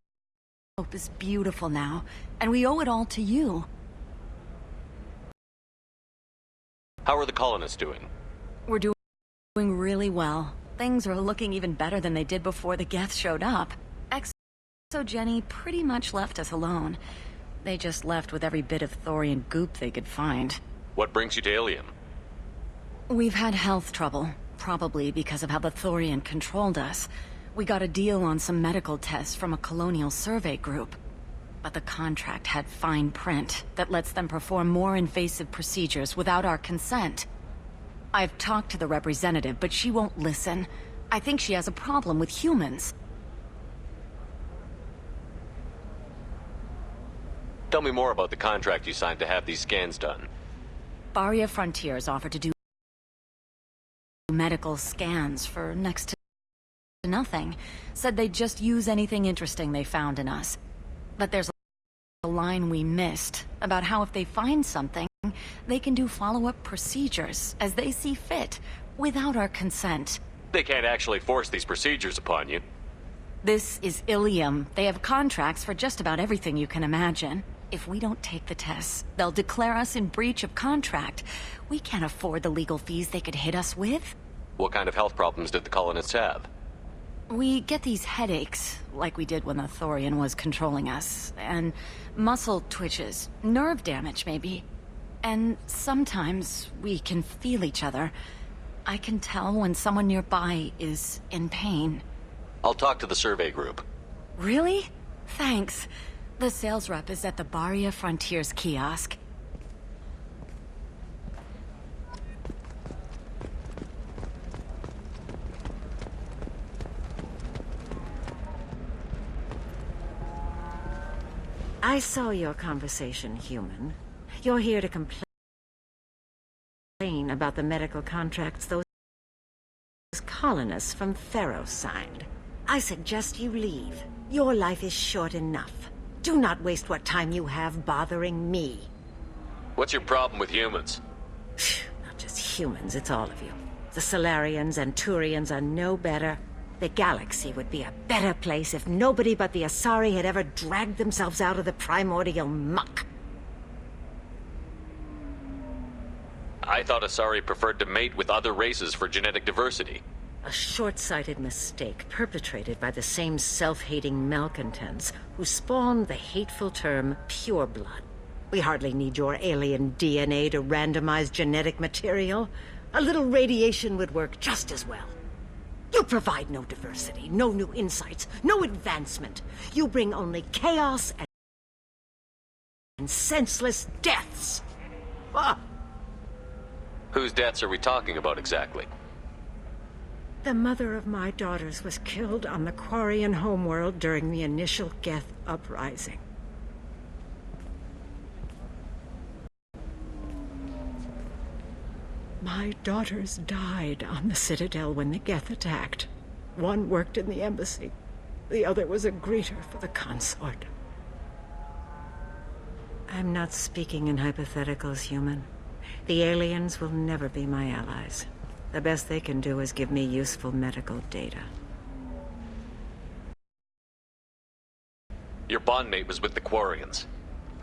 is beautiful now, and we owe it all to you. How are the colonists doing? We're doing really well. Things are looking even better than they did before the Geth showed up. Jenny pretty much left us alone. They just left with every bit of Thorian goop they could find. What brings you to Illium? We've had health trouble, probably because of how the Thorian controlled us. We got a deal on some medical tests from a colonial survey group. But the contract had fine print that lets them perform more invasive procedures without our consent. I've talked to the representative, but she won't listen. I think she has a problem with humans. Tell me more about the contract you signed to have these scans done. Barria Frontiers offered to do medical scans for next to nothing. Said they'd just use anything interesting they found in us. But there's a line we missed about how if they find something, they can do follow-up procedures as they see fit, without our consent. They can't actually force these procedures upon you. This is Illium. They have contracts for just about everything you can imagine. If we don't take the tests, they'll declare us in breach of contract. We can't afford the legal fees they could hit us with. What kind of health problems did the colonists have? We get these headaches, like we did when the Thorian was controlling us, and muscle twitches, nerve damage maybe. And sometimes we can feel each other. I can tell when someone nearby is in pain. I'll talk to the survey group. Really? Thanks. The sales rep is at the Barria Frontiers kiosk. I saw your conversation, human. You're here to complain about the medical contracts those colonists from Pharos signed. I suggest you leave. Your life is short enough. Do not waste what time you have bothering me. What's your problem with humans? Not just humans, it's all of you. The Solarians and Turians are no better. The galaxy would be a better place if nobody but the Asari had ever dragged themselves out of the primordial muck. I thought Asari preferred to mate with other races for genetic diversity. A short-sighted mistake perpetrated by the same self-hating malcontents who spawned the hateful term pureblood. We hardly need your alien DNA to randomize genetic material. A little radiation would work just as well. You provide no diversity, no new insights, no advancement. You bring only chaos and senseless deaths. Ah! Whose deaths are we talking about exactly? The mother of my daughters was killed on the Quarian homeworld during the initial Geth uprising. My daughters died on the Citadel when the Geth attacked. One worked in the embassy. The other was a greeter for the consort. I'm not speaking in hypotheticals, human. The aliens will never be my allies. The best they can do is give me useful medical data. Your bondmate was with the Quarians.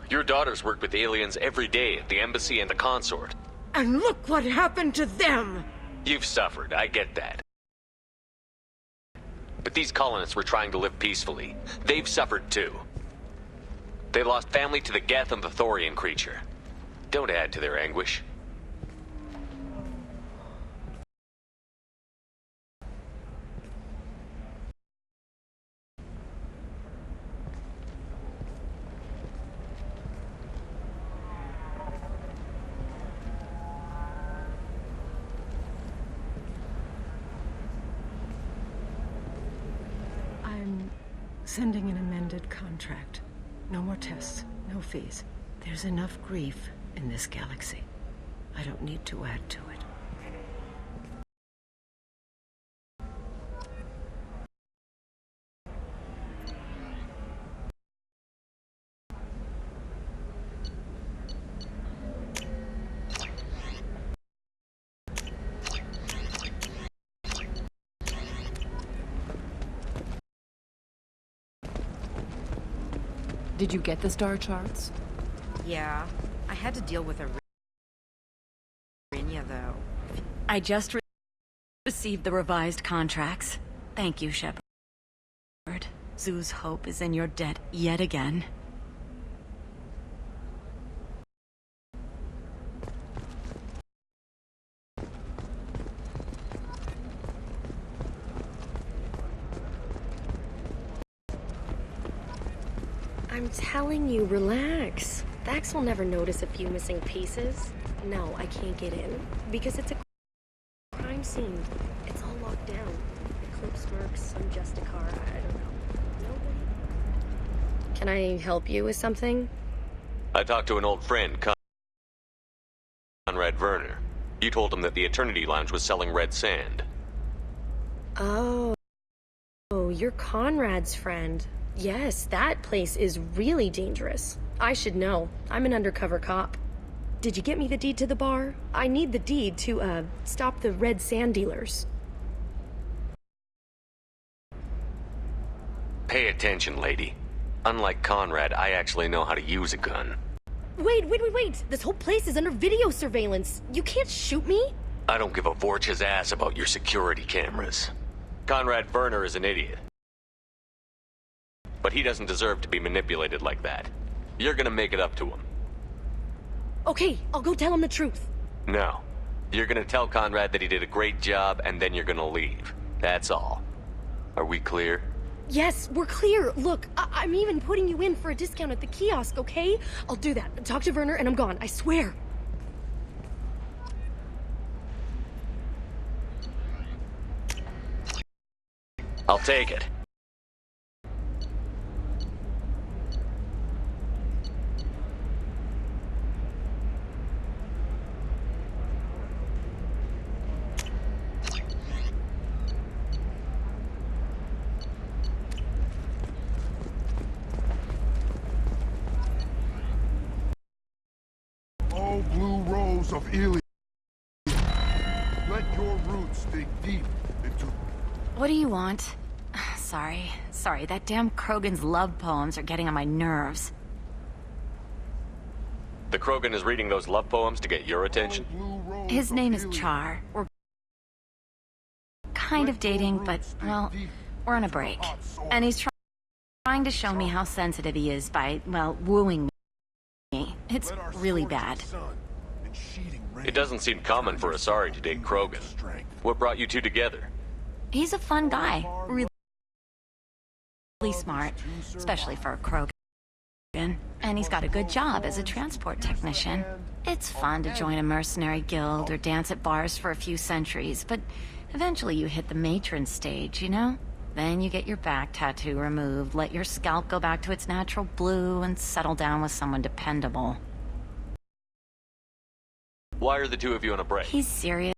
Your daughters worked with aliens every day at the embassy and the consort. And look what happened to them! You've suffered, I get that. But these colonists were trying to live peacefully. They've suffered too. They lost family to the Geth and the Thorian creature. Don't add to their anguish. I'm sending an amended contract. No more tests, no fees. There's enough grief in this galaxy. I don't need to add to it. Did you get the star charts? Yeah, I had to deal with a Rinya, though. I just received the revised contracts. Thank you, Shepard. Zoo's hope is in your debt yet again. I'm telling you, relax. Vax will never notice a few missing pieces. No, I can't get in. Because it's a crime scene. It's all locked down. Eclipse Mercs, some Justicar, I don't know. Nobody. Can I help you with something? I talked to an old friend, Conrad Werner. You told him that the Eternity Lounge was selling red sand. Oh, you're Conrad's friend. Yes, that place is really dangerous. I should know. I'm an undercover cop. Did you get me the deed to the bar? I need the deed to, stop the red sand dealers. Pay attention, lady. Unlike Conrad, I actually know how to use a gun. Wait! This whole place is under video surveillance. You can't shoot me? I don't give a Vorch's ass about your security cameras. Conrad Werner is an idiot. But he doesn't deserve to be manipulated like that. You're gonna make it up to him. Okay, I'll go tell him the truth. No. You're gonna tell Conrad that he did a great job, and then you're gonna leave. That's all. Are we clear? Yes, we're clear. Look, I'm even putting you in for a discount at the kiosk, okay? I'll do that. Talk to Werner and I'm gone, I swear. I'll take it. Of Illium. Let your roots dig deep into... What do you want? Sorry, that damn Krogan's love poems are getting on my nerves. The Krogan is reading those love poems to get your attention? His name is Char. We're kind of dating, but, well, we're on a break. And he's trying to show me how sensitive he is by, well, wooing me. It's really bad. It doesn't seem common for Asari to date Krogan. What brought you two together? He's a fun guy. Really smart, especially for a Krogan. And he's got a good job as a transport technician. It's fun to join a mercenary guild or dance at bars for a few centuries, but eventually you hit the matron stage, you know? Then you get your back tattoo removed, let your scalp go back to its natural blue, and settle down with someone dependable. Why are the two of you on a break? He's serious.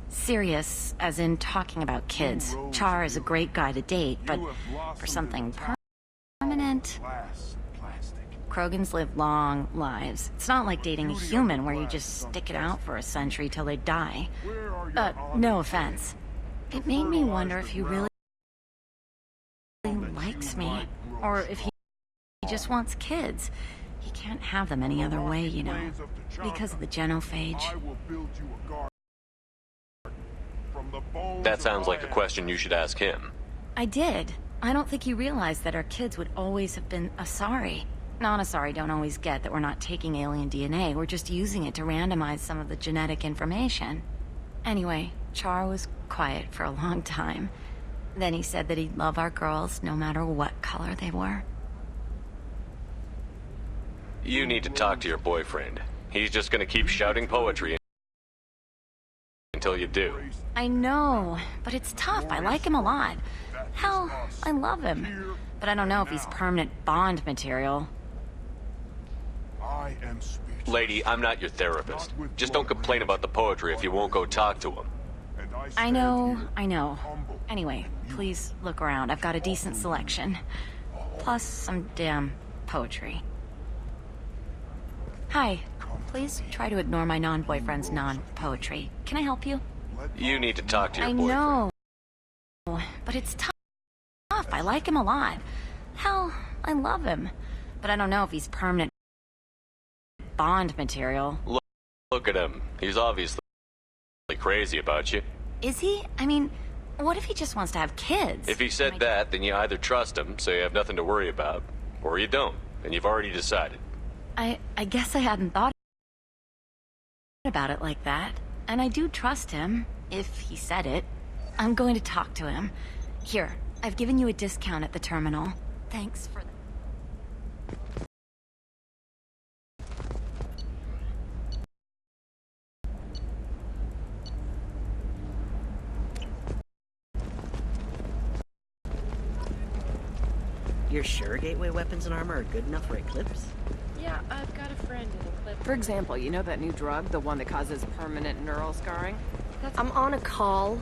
Serious, as in talking about kids. Char is a great guy to date, but for something permanent... Krogans live long lives. It's not like dating a human where you just stick it out for a century till they die. No offense. It made me wonder if he really likes me, or if he just wants kids. He can't have them any other way, you know, because of the genophage. That sounds like a question you should ask him. I did. I don't think he realized that our kids would always have been Asari. Non-Asari don't always get that we're not taking alien DNA, we're just using it to randomize some of the genetic information. Anyway, Char was quiet for a long time. Then he said that he'd love our girls no matter what color they were. You need to talk to your boyfriend. He's just gonna keep shouting poetry until you do. I know, but it's tough. I like him a lot. Hell, I love him. But I don't know if he's permanent Bond material. I am speechless. Lady, I'm not your therapist. Just don't complain about the poetry if you won't go talk to him. I know. Anyway, please look around. I've got a decent selection. Plus some damn poetry. Hi. Please try to ignore my non-boyfriend's non-poetry. Can I help you? You need to talk to your I boyfriend. know. But it's tough. I like him a lot. Hell, I love him. But I don't know if he's permanent Bond material. Look at him. He's obviously crazy about you. Is he? I mean, what if he just wants to have kids? If he said that, then you either trust him, so you have nothing to worry about, or you don't, and you've already decided. I guess I hadn't thought about it like that. And I do trust him, if he said it. I'm going to talk to him. Here, I've given you a discount at the terminal. Thanks for You're sure gateway weapons and armor are good enough for Eclipse? Yeah, I've got a friend in Eclipse. For example, you know that new drug, the one that causes permanent neural scarring? I'm on a call.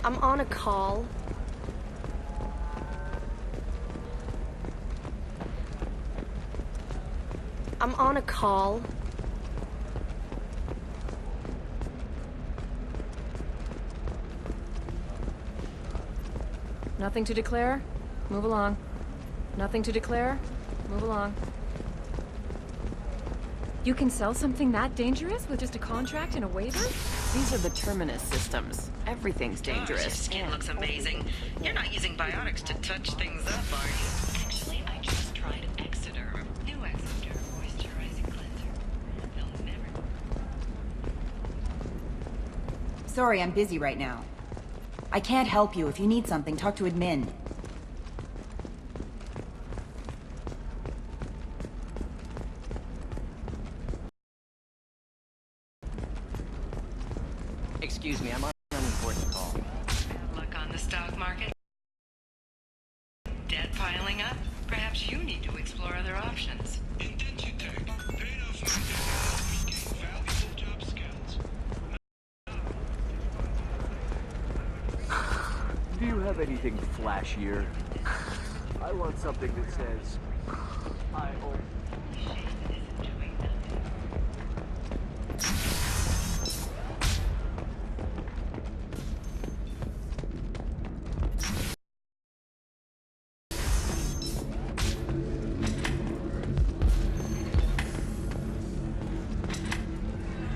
I'm on a call. I'm on a call. Nothing to declare? Move along. Nothing to declare? Move along. You can sell something that dangerous with just a contract and a waiver? These are the Terminus systems. Everything's dangerous. Your skin looks amazing. You're not using biotics to touch things up, are you? Actually, I just tried Exoderm. New Exoderm moisturizing cleanser. They'll never... Sorry, I'm busy right now. I can't help you. If you need something, talk to admin. Excuse me, I'm on an important call. Luck on the stock market? Debt piling up? Perhaps you need to explore other options. Do you have anything flashier? I want something that says, I own...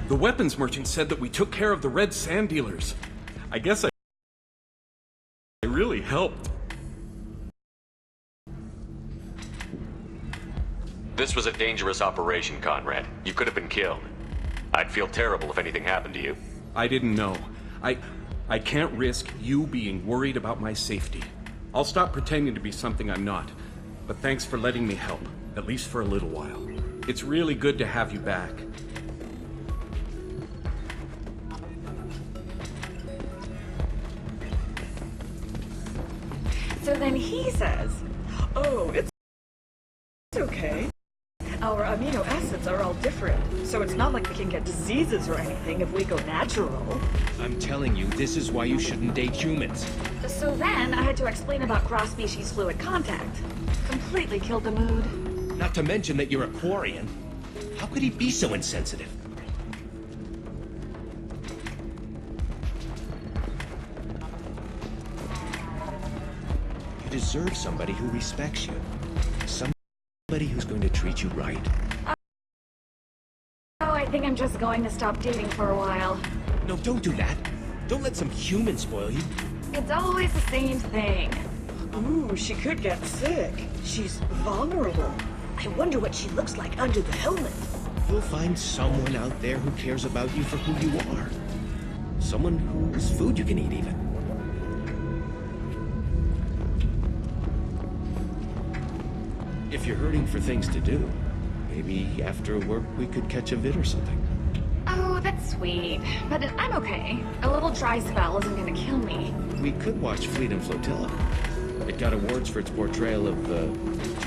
The weapons merchant said that we took care of the red sand dealers. I guess I really helped. This was a dangerous operation, Conrad. You could have been killed. I'd feel terrible if anything happened to you. I didn't know. I can't risk you being worried about my safety. I'll stop pretending to be something I'm not. But thanks for letting me help, at least for a little while. It's really good to have you back. So then he says, oh, it's okay. Our amino acids are all different, so it's not like we can get diseases or anything if we go natural. I'm telling you, this is why you shouldn't date humans. So then I had to explain about cross-species fluid contact. Completely killed the mood. Not to mention that you're a Quarian. How could he be so insensitive? You deserve somebody who respects you. Somebody who's going to treat you right. Oh, I think I'm just going to stop dating for a while. No, don't do that. Don't let some human spoil you. It's always the same thing. Ooh, she could get sick. She's vulnerable. I wonder what she looks like under the helmet. You'll find someone out there who cares about you for who you are. Someone whose food you can eat, even. If you're hurting for things to do, maybe after work we could catch a vid or something. Oh, that's sweet. But I'm okay. A little dry spell isn't gonna kill me. We could watch Fleet and Flotilla. It got awards for its portrayal of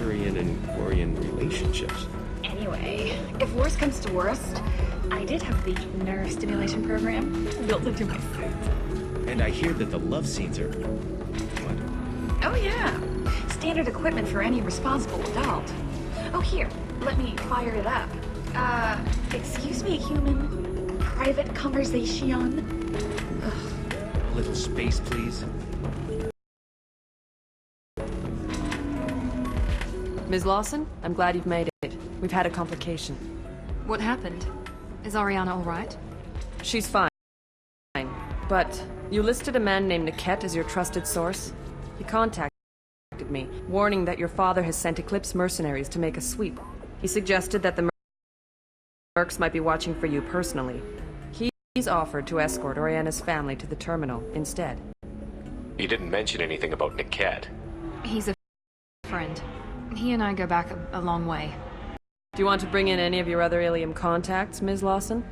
Turian and Quarian relationships. Anyway, if worst comes to worst, I did have the nerve stimulation program built into my suit. And I hear that the love scenes are... what? Oh yeah, standard equipment for any responsible adult. Oh here, let me fire it up. Excuse me, human. Private conversation. Ugh. A little space, please. Ms. Lawson, I'm glad you've made it. We've had a complication. What happened? Is Ariana all right? She's fine. But you listed a man named Niket as your trusted source. He contacted me, warning that your father has sent Eclipse mercenaries to make a sweep. He suggested that the mercs might be watching for you personally. He's offered to escort Oriana's family to the terminal instead. He didn't mention anything about Niket. He's a friend. He and I go back a long way. Do you want to bring in any of your other Illium contacts, Ms. Lawson?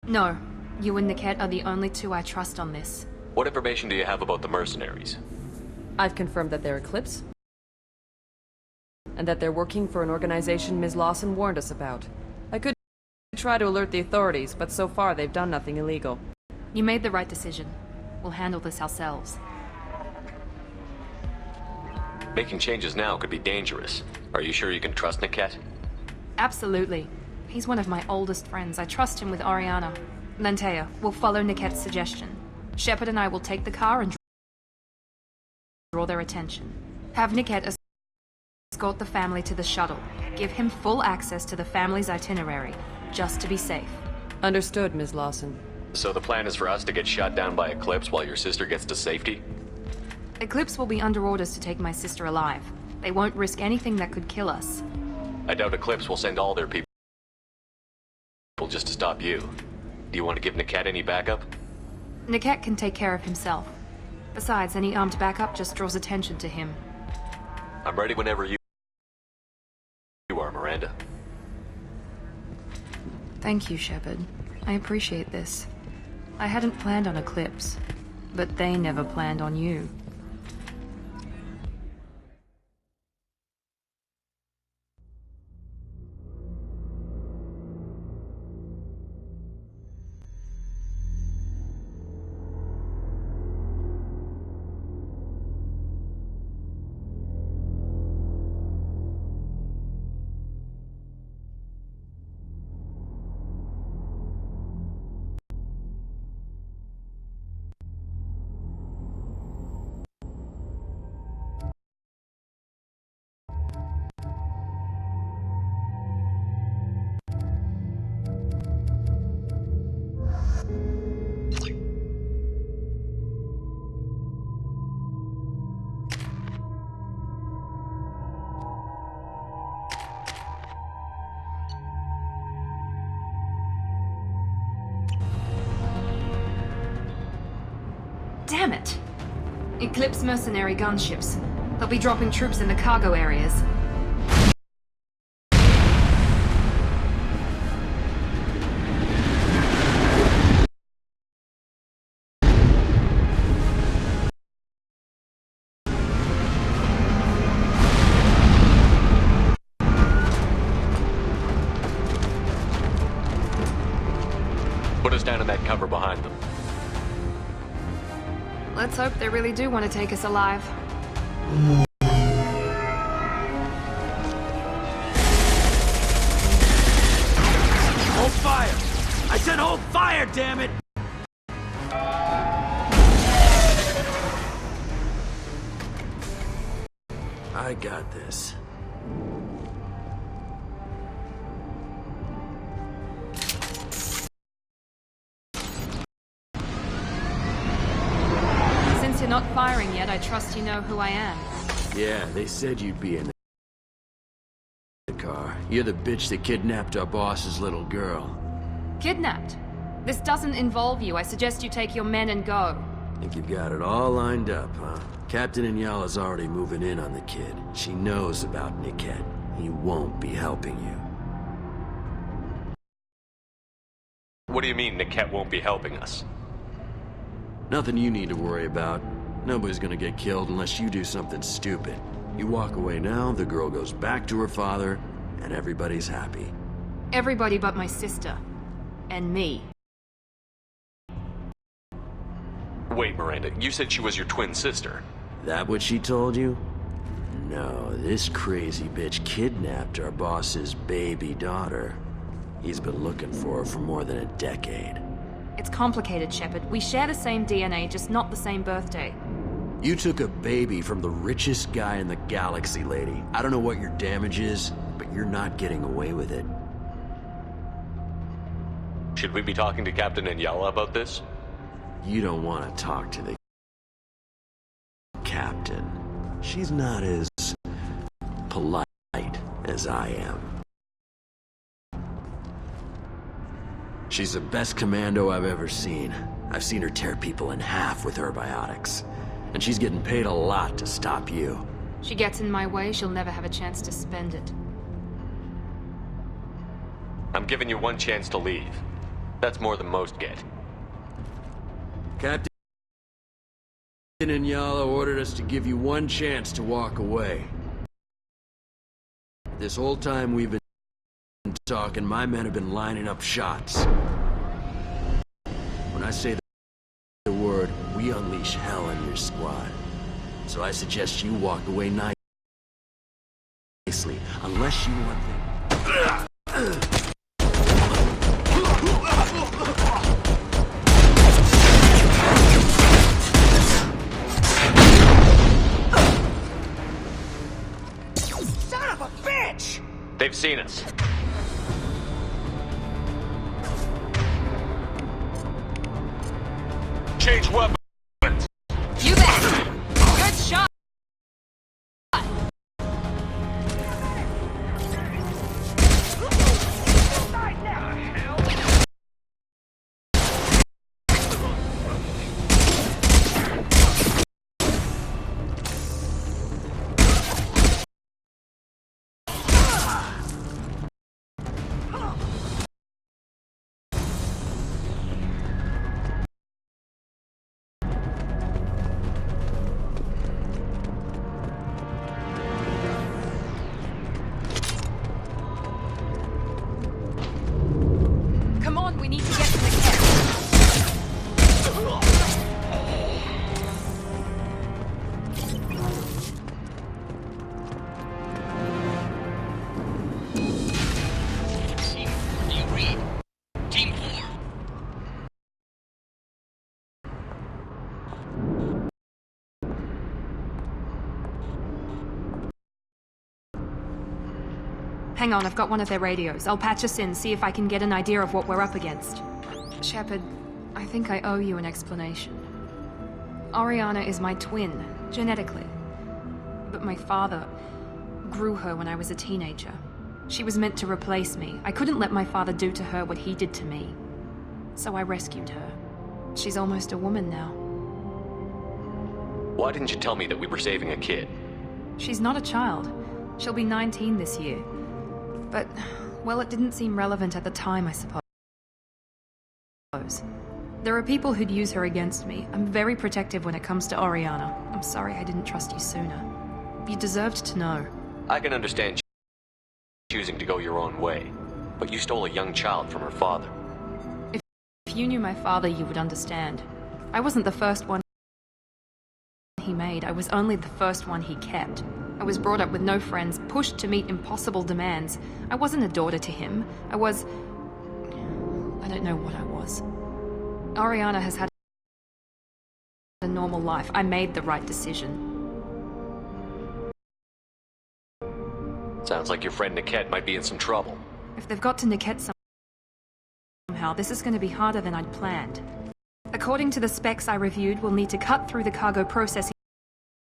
No. You and Niket are the only two I trust on this. What information do you have about the mercenaries? I've confirmed that they're Eclipse, and that they're working for an organization Ms. Lawson warned us about. I could try to alert the authorities, but so far they've done nothing illegal. You made the right decision. We'll handle this ourselves. Making changes now could be dangerous. Are you sure you can trust Niket? Absolutely. He's one of my oldest friends. I trust him with Ariana. Lantea, we'll follow Niket's suggestion. Shepard and I will take the car and draw their attention. Have Niket escort the family to the shuttle. Give him full access to the family's itinerary, just to be safe. Understood, Ms. Lawson. So the plan is for us to get shot down by Eclipse while your sister gets to safety? Eclipse will be under orders to take my sister alive. They won't risk anything that could kill us. I doubt Eclipse will send all their people just to stop you. Do you want to give Niket any backup? Niket can take care of himself. Besides, any armed backup just draws attention to him. I'm ready whenever you are, Miranda. Thank you, Shepard. I appreciate this. I hadn't planned on Eclipse, but they never planned on you. Damn it! Eclipse mercenary gunships. They'll be dropping troops in the cargo areas. Put us down in that cover behind them. Let's hope they really do want to take us alive. Hold fire! I said hold fire, damn it! I got this. Since you're not firing yet, I trust you know who I am. Yeah, they said you'd be in the car. You're the bitch that kidnapped our boss's little girl. Kidnapped? This doesn't involve you. I suggest you take your men and go. Think you've got it all lined up, huh? Captain Inyala's already moving in on the kid. She knows about Niket. He won't be helping you. What do you mean Niket won't be helping us? Nothing you need to worry about. Nobody's gonna get killed unless you do something stupid. You walk away now, the girl goes back to her father, and everybody's happy. Everybody but my sister. And me. Wait, Miranda, you said she was your twin sister. That what she told you? No, this crazy bitch kidnapped our boss's baby daughter. He's been looking for her for more than a decade. It's complicated, Shepard. We share the same DNA, just not the same birthday. You took a baby from the richest guy in the galaxy, lady. I don't know what your damage is, but you're not getting away with it. Should we be talking to Captain Inyala about this? You don't want to talk to the captain. She's not as polite as I am. She's the best commando I've ever seen. I've seen her tear people in half with her biotics. And she's getting paid a lot to stop you. She gets in my way, she'll never have a chance to spend it. I'm giving you one chance to leave. That's more than most get. Captain Inyala ordered us to give you one chance to walk away. This whole time we've been talking, my men have been lining up shots. When I say the word, we unleash hell on your squad. So I suggest you walk away nicely, unless you want them. Son of a bitch! They've seen us. Change weapons! You bet! Good shot! Come on, we need to get to the camp. Team 4, do you read? Team 4. Hang on, I've got one of their radios. I'll patch us in, see if I can get an idea of what we're up against. Shepard, I think I owe you an explanation. Oriana is my twin, genetically. But my father grew her when I was a teenager. She was meant to replace me. I couldn't let my father do to her what he did to me. So I rescued her. She's almost a woman now. Why didn't you tell me that we were saving a kid? She's not a child. She'll be 19 this year. But, well, it didn't seem relevant at the time, I suppose. There are people who'd use her against me. I'm very protective when it comes to Oriana. I'm sorry I didn't trust you sooner. You deserved to know. I can understand choosing to go your own way, but you stole a young child from her father. If you knew my father, you would understand. I wasn't the first one he made. I was only the first one he kept. I was brought up with no friends, pushed to meet impossible demands. I wasn't a daughter to him. I don't know what I was. Oriana has had a normal life. I made the right decision. Sounds like your friend Niket might be in some trouble. If they've got to Niket somehow, this is going to be harder than I'd planned. According to the specs I reviewed, we'll need to cut through the cargo processing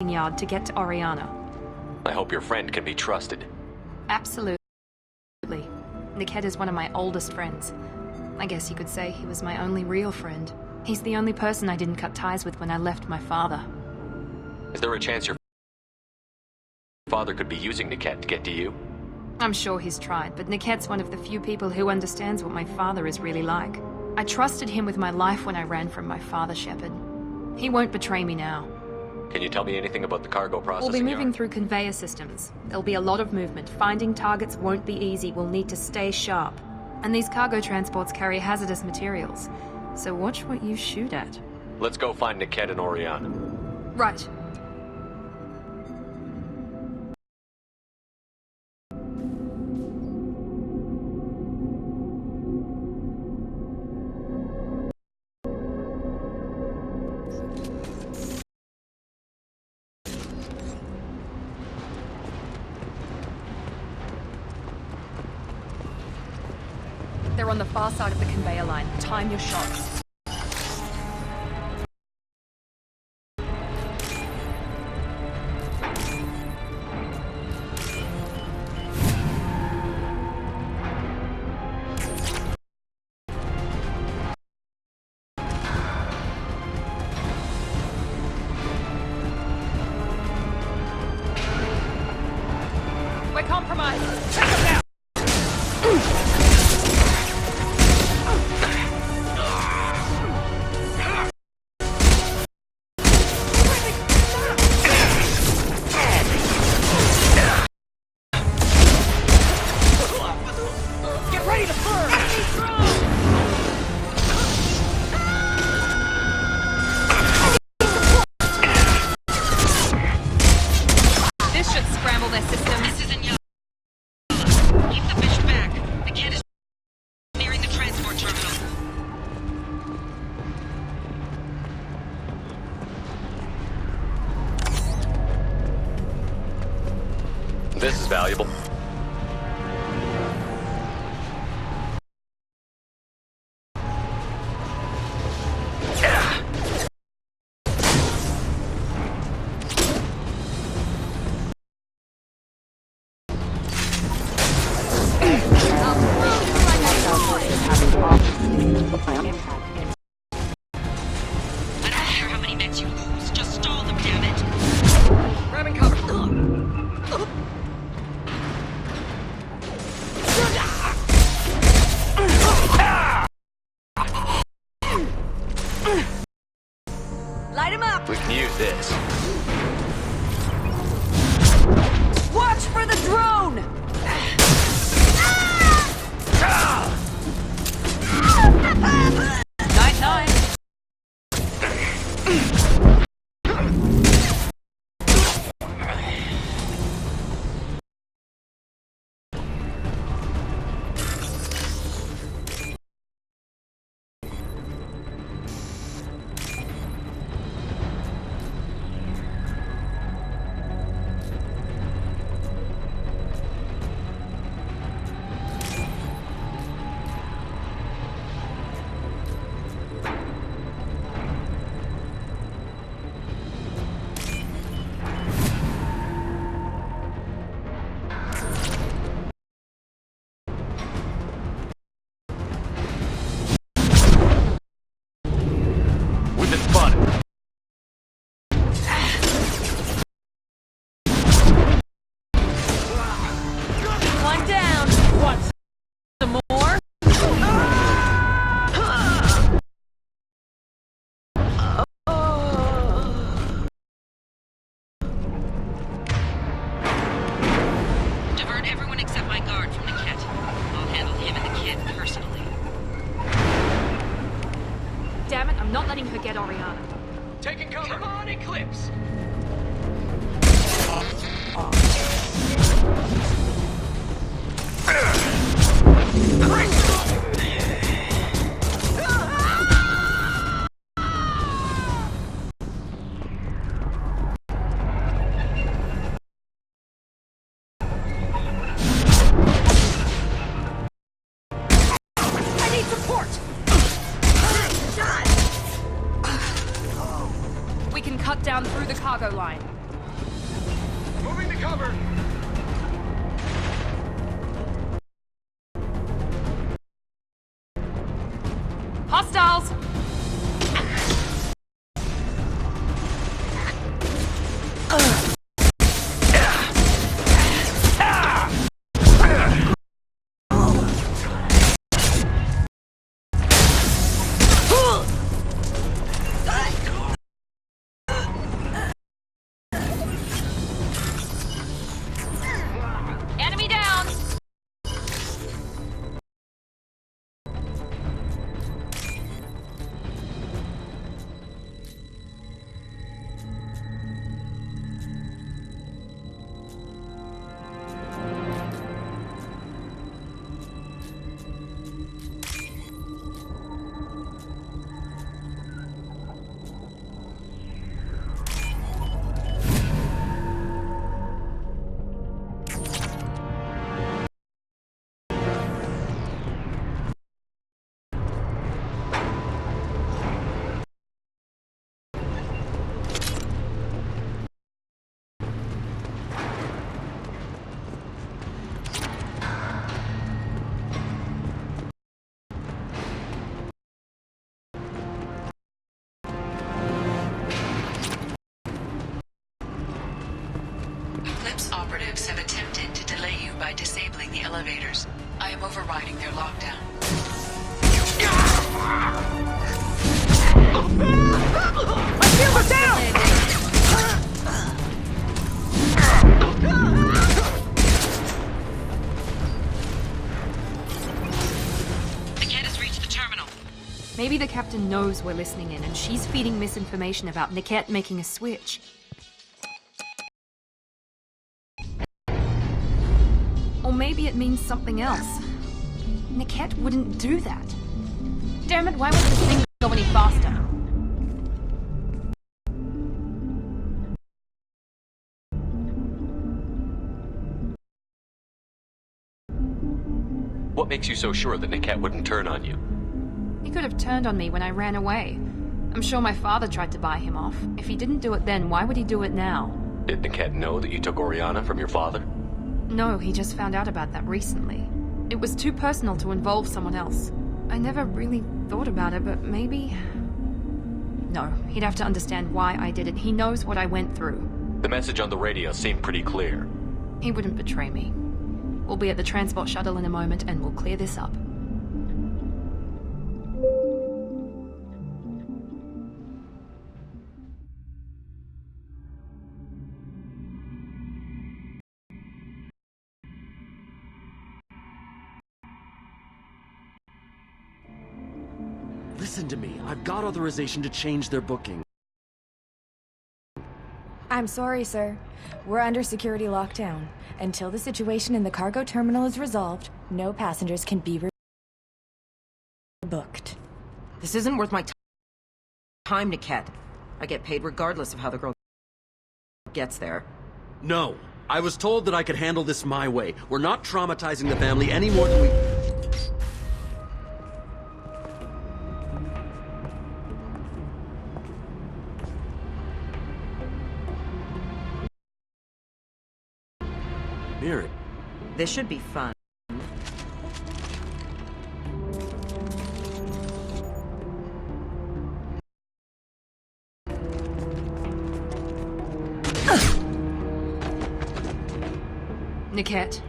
yard to get to Oriana. I hope your friend can be trusted. Absolutely. Niket is one of my oldest friends. I guess you could say he was my only real friend. He's the only person I didn't cut ties with when I left my father. Is there a chance your father could be using Niket to get to you? I'm sure he's tried, but Niket's one of the few people who understands what my father is really like. I trusted him with my life when I ran from my father, Shepard. He won't betray me now. Can you tell me anything about the cargo We'll processing be moving yard? through conveyor systems. There'll be a lot of movement. Finding targets won't be easy. We'll need to stay sharp. And these cargo transports carry hazardous materials. So watch what you shoot at. Let's go find Niket and Oriana. Right. They're on the far side of the conveyor line. Time your shots. We're compromised. Take them down! Get ready to burn! This should scramble their systems. This isn't Yellow. Keep the fish back. The kid is nearing the transport terminal. This is valuable. I don't care how many mechs you lose. Just stall them, damn it. Grabbing cover. Light him up! We can use this. Watch for the drone! Night night. We've been spotted. One down. What? Some more? Divert everyone except my guard from Niket. I'll handle him and the kid personally. Damn it, I'm not letting her get Oriana. Taking cover. Come on, Eclipse. I need support! We can cut down through the cargo line. Moving to cover. Hostiles! Eclipse operatives have attempted to delay you by disabling the elevators. I am overriding their lockdown. I feel her down! Niket has reached the terminal. Maybe the captain knows we're listening in, and she's feeding misinformation about Niket making a switch. Or maybe it means something else. Niket wouldn't do that. Damn it, why won't this thing go any faster? What makes you so sure that Niket wouldn't turn on you? He could have turned on me when I ran away. I'm sure my father tried to buy him off. If he didn't do it then, why would he do it now? Did Niket know that you took Oriana from your father? No, he just found out about that recently. It was too personal to involve someone else. I never really thought about it, but maybe... No, he'd have to understand why I did it. He knows what I went through. The message on the radio seemed pretty clear. He wouldn't betray me. We'll be at the transport shuttle in a moment, and we'll clear this up. Listen to me. I've got authorization to change their booking. I'm sorry, sir. We're under security lockdown. Until the situation in the cargo terminal is resolved, no passengers can be booked. This isn't worth my time, Niket. I get paid regardless of how the girl gets there. No. I was told that I could handle this my way. We're not traumatizing the family any more than we... Miri. This should be fun. Niket,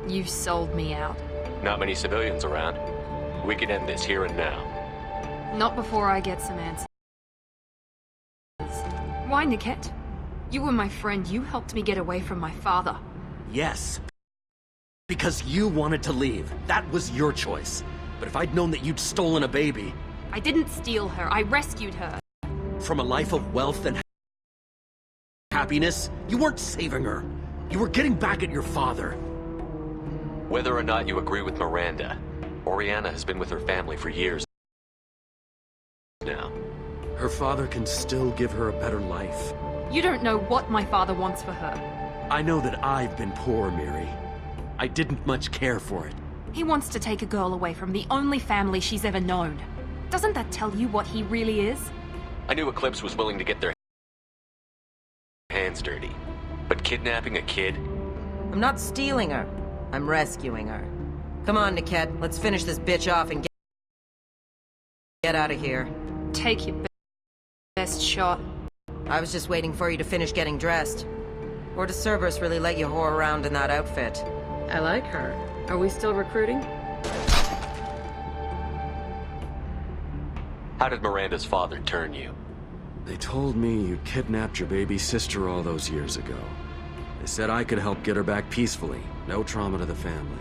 you sold me out. Not many civilians around. We can end this here and now. Not before I get some answers. Why, Niket? You were my friend. You helped me get away from my father. Yes. Because you wanted to leave. That was your choice. But if I'd known that you'd stolen a baby... I didn't steal her. I rescued her. From a life of wealth and happiness, you weren't saving her. You were getting back at your father. Whether or not you agree with Miranda, Oriana has been with her family for years now. Her father can still give her a better life. You don't know what my father wants for her. I know that I've been poor, Miri. I didn't much care for it. He wants to take a girl away from the only family she's ever known. Doesn't that tell you what he really is? I knew Eclipse was willing to get their hands dirty. But kidnapping a kid? I'm not stealing her. I'm rescuing her. Come on, Niket. Let's finish this bitch off and get out of here. Take your best shot. I was just waiting for you to finish getting dressed. Or does Cerberus really let you whore around in that outfit? I like her. Are we still recruiting? How did Miranda's father turn you? They told me you kidnapped your baby sister all those years ago. They said I could help get her back peacefully. No trauma to the family.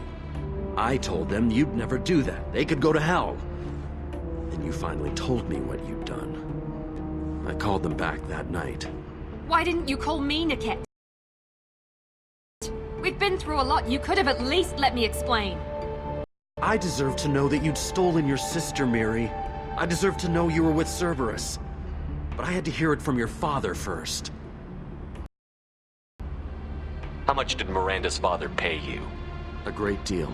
I told them you'd never do that. They could go to hell. Then you finally told me what you'd done. I called them back that night. Why didn't you call me, Niket? We've been through a lot. You could have at least let me explain. I deserve to know that you'd stolen your sister, Miri. I deserve to know you were with Cerberus. But I had to hear it from your father first. How much did Miranda's father pay you? A great deal.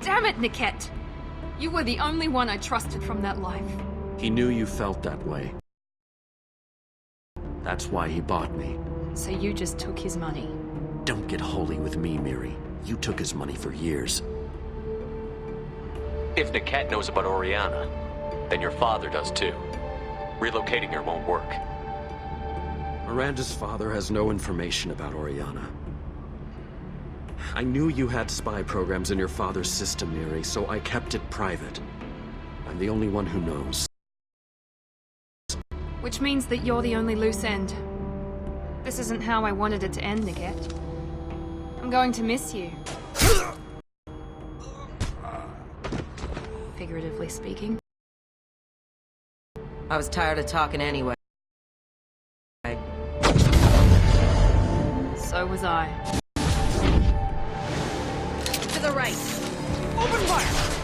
Damn it, Niket! You were the only one I trusted from that life. He knew you felt that way. That's why he bought me. So you just took his money? Don't get holy with me, Miri. You took his money for years. If Niket knows about Oriana, then your father does too. Relocating her won't work. Miranda's father has no information about Oriana. I knew you had spy programs in your father's system, Miri, so I kept it private. I'm the only one who knows. Which means that you're the only loose end. This isn't how I wanted it to end, Niket. I'm going to miss you. Figuratively speaking. I was tired of talking anyway. So was I. To the right. Open fire!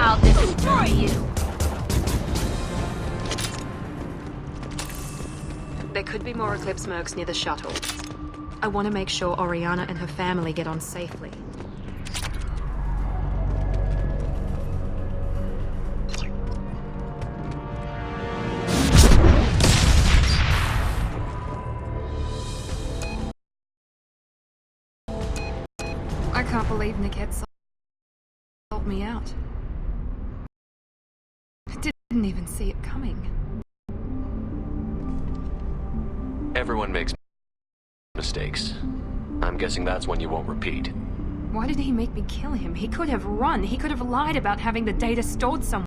I'll destroy you! There could be more Eclipse mercs near the shuttle. I want to make sure Oriana and her family get on safely. I can't believe Niket sold me out. I didn't even see it coming. Everyone makes mistakes. I'm guessing that's one you won't repeat. Why did he make me kill him? He could have run. He could have lied about having the data stored somewhere.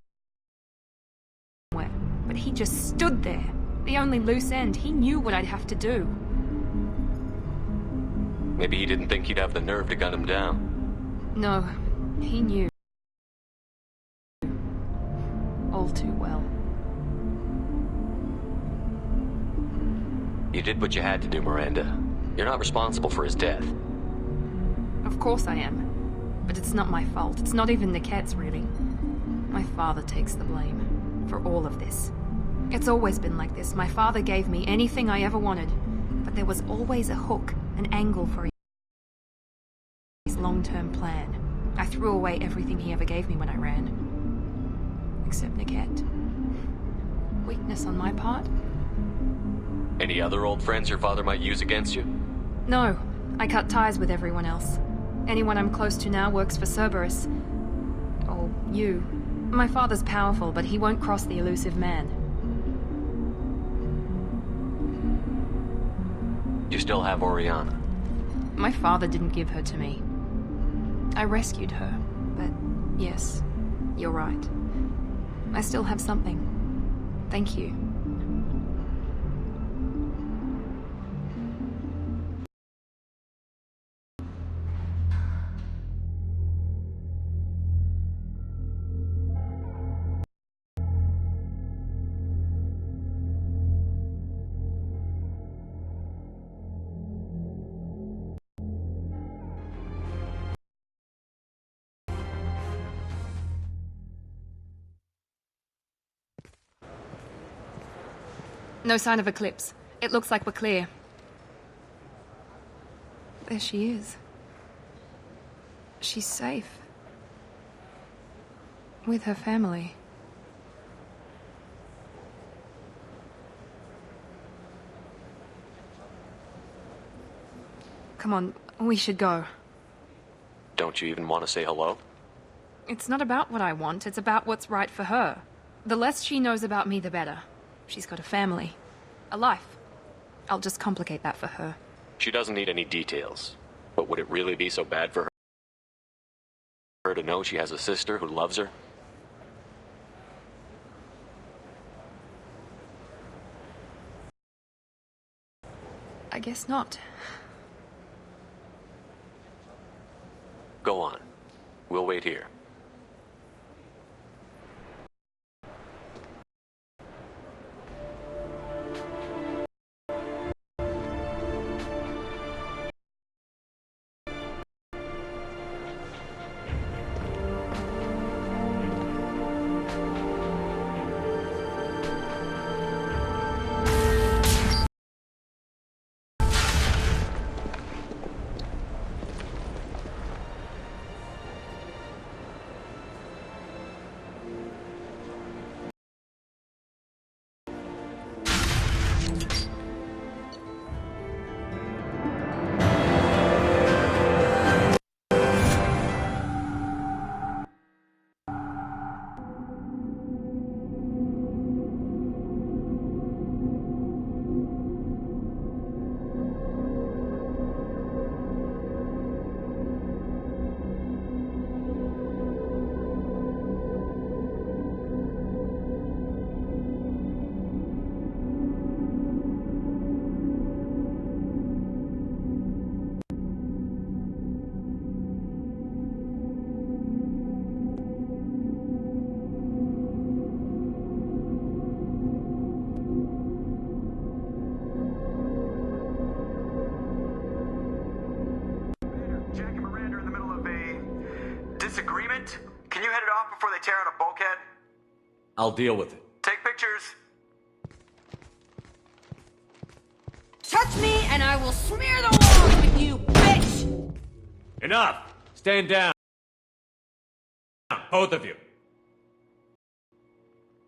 But he just stood there. The only loose end. He knew what I'd have to do. Maybe he didn't think he'd have the nerve to gun him down. No, he knew. All too well. You did what you had to do, Miranda. You're not responsible for his death. Of course I am. But it's not my fault. It's not even Niket's, really. My father takes the blame for all of this. It's always been like this. My father gave me anything I ever wanted, but there was always a hook, an angle for his long-term plan. I threw away everything he ever gave me when I ran. Except Niket. Weakness on my part? Any other old friends your father might use against you? No. I cut ties with everyone else. Anyone I'm close to now works for Cerberus. Or you. My father's powerful, but he won't cross the elusive man. You still have Oriana? My father didn't give her to me. I rescued her, but yes, you're right. I still have something. Thank you. No sign of Eclipse. It looks like we're clear. There she is. She's safe. With her family. Come on, we should go. Don't you even want to say hello? It's not about what I want, it's about what's right for her. The less she knows about me, the better. She's got a family. A life. I'll just complicate that for her. She doesn't need any details. But would it really be so bad for her to know she has a sister who loves her? I guess not. Go on. We'll wait here. Disagreement? Can you head it off before they tear out a bulkhead? I'll deal with it. Take pictures. Touch me and I will smear the walls with you, bitch! Enough! Stand down. Both of you.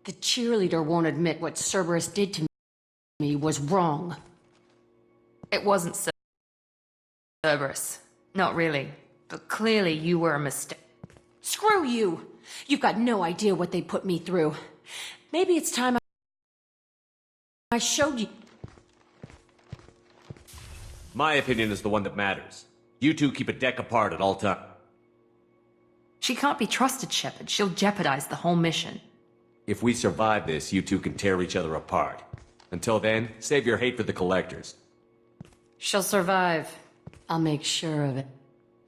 The cheerleader won't admit what Cerberus did to me was wrong. It wasn't Cerberus. Not really. But clearly you were a mistake. Screw you! You've got no idea what they put me through. Maybe it's time I showed you. My opinion is the one that matters. You two keep a deck apart at all times. She can't be trusted, Shepard. She'll jeopardize the whole mission. If we survive this, you two can tear each other apart. Until then, save your hate for the collectors. She'll survive. I'll make sure of it.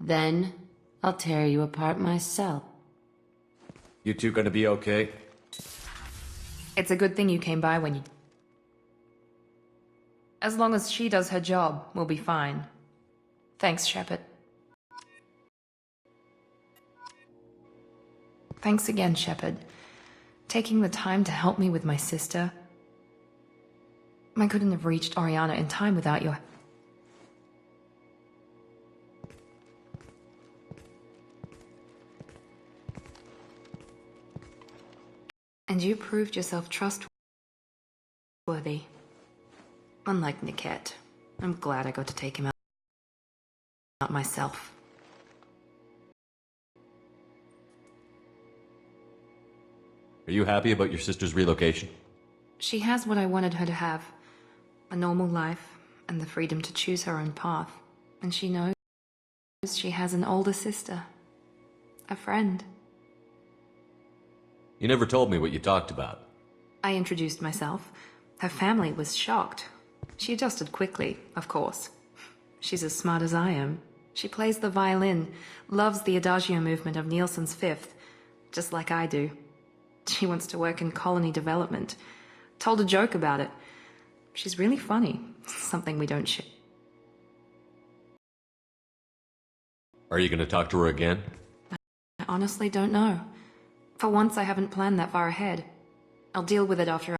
Then, I'll tear you apart myself. You two gonna be okay? It's a good thing you came by when you... As long as she does her job, we'll be fine. Thanks, Shepard. Thanks again, Shepard. Taking the time to help me with my sister. I couldn't have reached Oriana in time without your... And you proved yourself trustworthy. Unlike Niket, I'm glad I got to take him out myself. Are you happy about your sister's relocation? She has what I wanted her to have. A normal life, and the freedom to choose her own path. And she knows she has an older sister. A friend. You never told me what you talked about. I introduced myself. Her family was shocked. She adjusted quickly, of course. She's as smart as I am. She plays the violin, loves the adagio movement of Nielsen's Fifth, just like I do. She wants to work in colony development. Told a joke about it. She's really funny. Something we don't share. Are you gonna talk to her again? I honestly don't know. For once, I haven't planned that far ahead. I'll deal with it after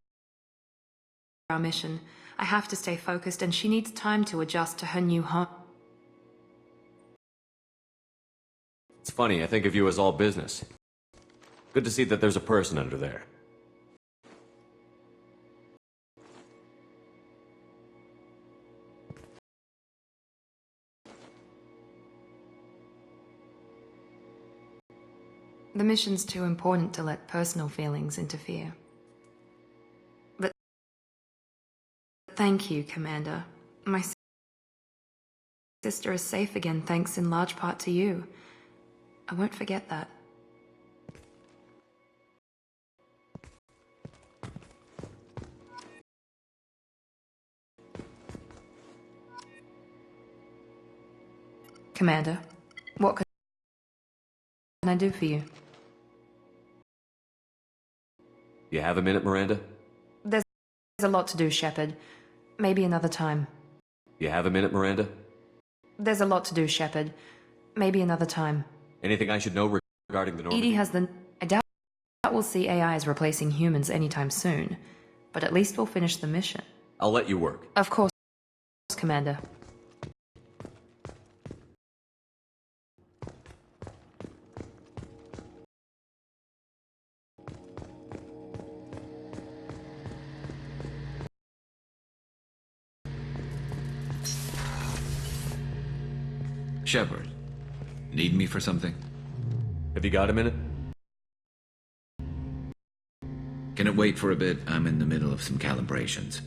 our mission. I have to stay focused, and she needs time to adjust to her new home. It's funny, I think of you as all business. Good to see that there's a person under there. The mission's too important to let personal feelings interfere. But thank you, Commander. My sister is safe again thanks in large part to you. I won't forget that. Commander, what can I do for you? You have a minute, Miranda? There's a lot to do, Shepard. Maybe another time. You have a minute, Miranda? There's a lot to do, Shepard. Maybe another time. Anything I should know regarding the Normandy? EDI has the... I doubt we'll see AIs replacing humans anytime soon. But at least we'll finish the mission. I'll let you work. Of course, Commander. Shepard, need me for something? Have you got a minute? Can it wait for a bit? I'm in the middle of some calibrations.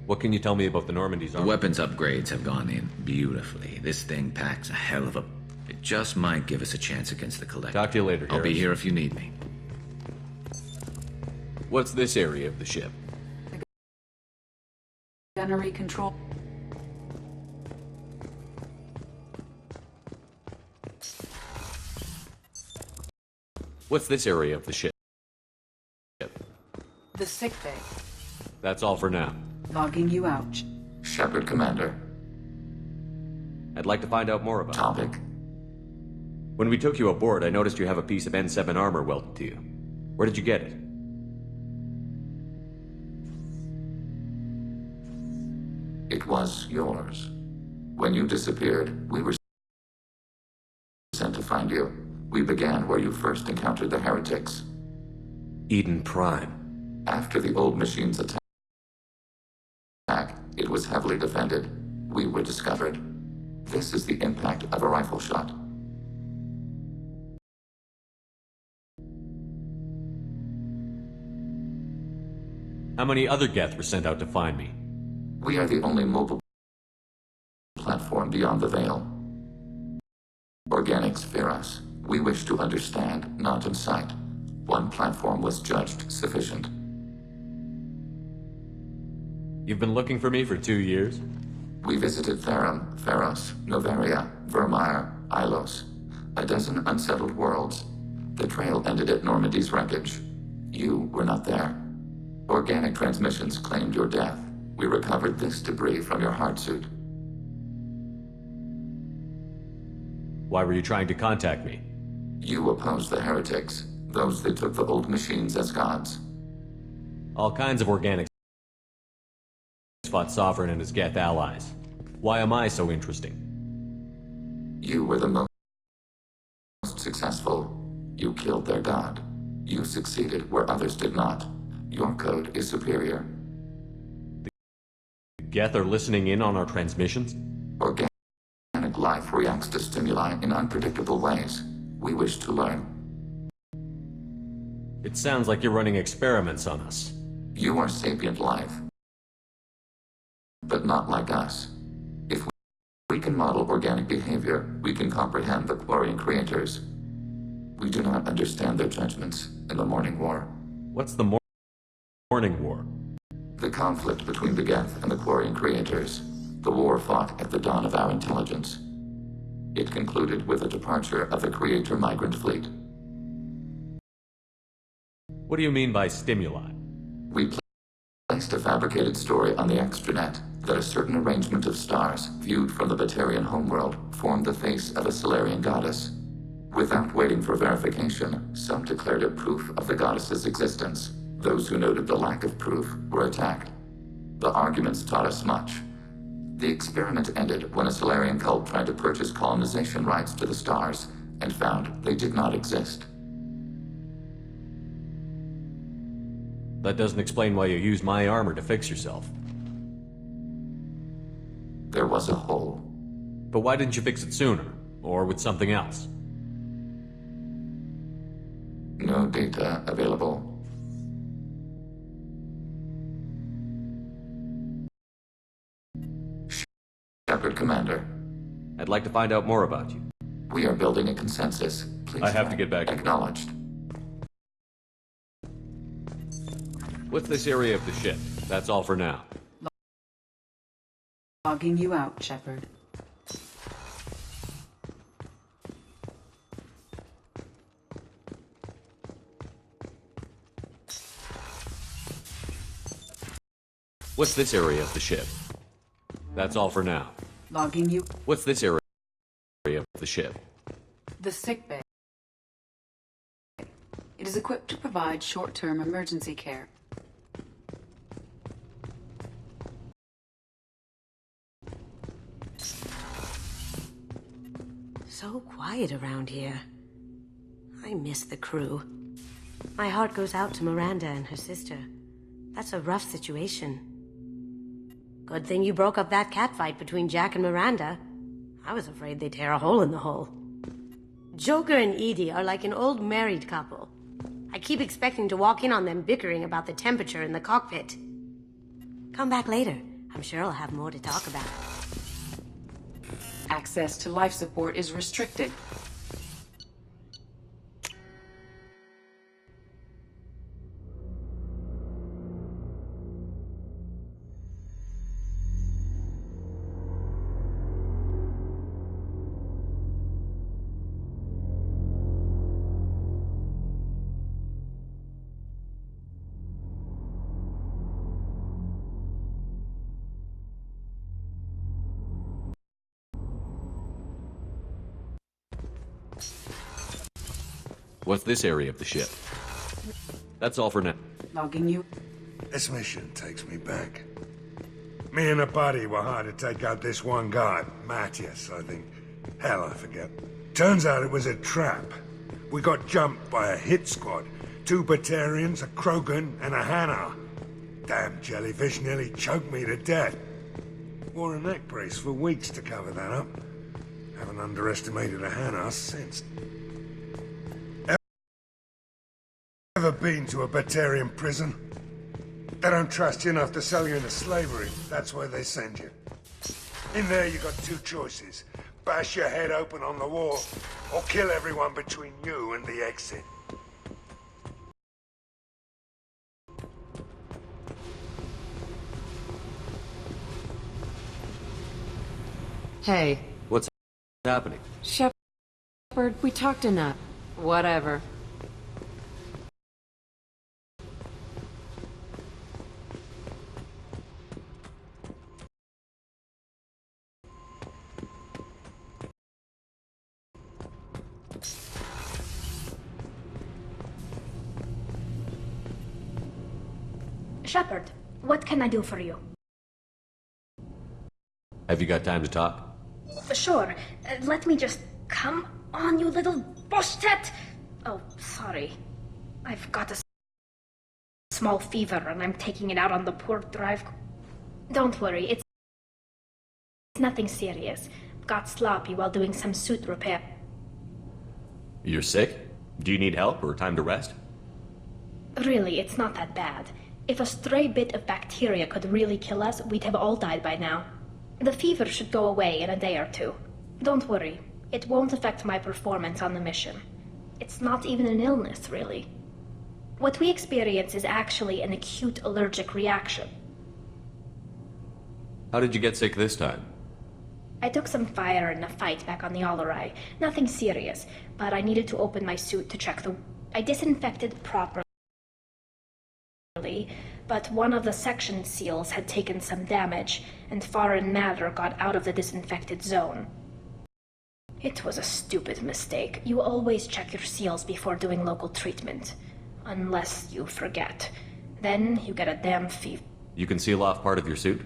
What can you tell me about the Normandy's armor? The weapons upgrades have gone in beautifully. This thing packs a hell of a... It just might give us a chance against the Collector. Talk to you later, I'll be Harris. here if you need me. What's this area of the ship? Gunnery control. What's this area of the ship? The sick bay. That's all for now. Logging you out. Shepard, Commander. I'd like to find out more about Topic. When we took you aboard, I noticed you have a piece of N7 armor welded to you. Where did you get it? It was yours. When you disappeared, we were sent to find you. We began where you first encountered the heretics. Eden Prime. After the old machine's attack, it was heavily defended. We were discovered. This is the impact of a rifle shot. How many other Geth were sent out to find me? We are the only mobile platform beyond the veil. Organics fear us. We wish to understand, not incite. One platform was judged sufficient. You've been looking for me for 2 years? We visited Therum, Pharos, Novaria, Vermeer, Ilos. A dozen unsettled worlds. The trail ended at Normandy's wreckage. You were not there. Organic transmissions claimed your death. We recovered this debris from your heart suit. Why were you trying to contact me? You opposed the heretics, those that took the old machines as gods. All kinds of organics fought Sovereign and his Geth allies. Why am I so interesting? You were the most successful. You killed their god. You succeeded where others did not. Your code is superior. The Geth are listening in on our transmissions? Organic life reacts to stimuli in unpredictable ways. We wish to learn. It sounds like you're running experiments on us. You are sapient life. But not like us. If we can model organic behavior, we can comprehend the Quarian creators. We do not understand their judgments in the Morning War. What's the Morning War? The conflict between the Geth and the Quarian creators. The war fought at the dawn of our intelligence. It concluded with the departure of the Creator migrant fleet. What do you mean by stimuli? We placed a fabricated story on the extranet that a certain arrangement of stars, viewed from the Batarian homeworld, formed the face of a Solarian goddess. Without waiting for verification, some declared it proof of the goddess's existence. Those who noted the lack of proof were attacked. The arguments taught us much. The experiment ended when a Solarian cult tried to purchase colonization rights to the stars and found they did not exist. That doesn't explain why you used my armor to fix yourself. There was a hole. But why didn't you fix it sooner? Or with something else? No data available. Shepard, Commander. I'd like to find out more about you. We are building a consensus. Please I have to get back. Acknowledged. What's this area of the ship? That's all for now. Logging you out, Shepard. What's this area of the ship? That's all for now. Logging you. What's this area of the ship? The sick bay. It is equipped to provide short-term emergency care. So quiet around here. I miss the crew. My heart goes out to Miranda and her sister. That's a rough situation. Good thing you broke up that catfight between Jack and Miranda. I was afraid they'd tear a hole in the hull. Joker and Edie are like an old married couple. I keep expecting to walk in on them bickering about the temperature in the cockpit. Come back later. I'm sure I'll have more to talk about. Access to life support is restricted. What's this area of the ship? That's all for now. Logging you. This mission takes me back. Me and a buddy were hired to take out this one guy, Matthias, I think. Hell, I forget. Turns out it was a trap. We got jumped by a hit squad. 2 Batarians, a Krogan, and a Hanar. Damn jellyfish nearly choked me to death. Wore a neck brace for weeks to cover that up. Haven't underestimated a Hanar since. Ever been to a Batarian prison? They don't trust you enough to sell you into slavery. That's where they send you. In there you got 2 choices. Bash your head open on the wall, or kill everyone between you and the exit. Hey. What's happening? Shepard, we talked enough. Whatever. Shepard, what can I do for you? Have you got time to talk? Sure. Let me just... Come on, you little boshtet! Oh, sorry. I've got a small fever and I'm taking it out on the poor drive. Don't worry, it's nothing serious. Got sloppy while doing some suit repair. You're sick? Do you need help or time to rest? Really, it's not that bad. If a stray bit of bacteria could really kill us, we'd have all died by now. The fever should go away in a day or 2. Don't worry, it won't affect my performance on the mission. It's not even an illness, really. What we experience is actually an acute allergic reaction. How did you get sick this time? I took some fire in a fight back on the Allerai. Nothing serious, but I needed to open my suit to check the... I disinfected properly, but one of the section seals had taken some damage, and foreign matter got out of the disinfected zone. It was a stupid mistake. You always check your seals before doing local treatment. Unless you forget. Then you get a damn fever. You can seal off part of your suit?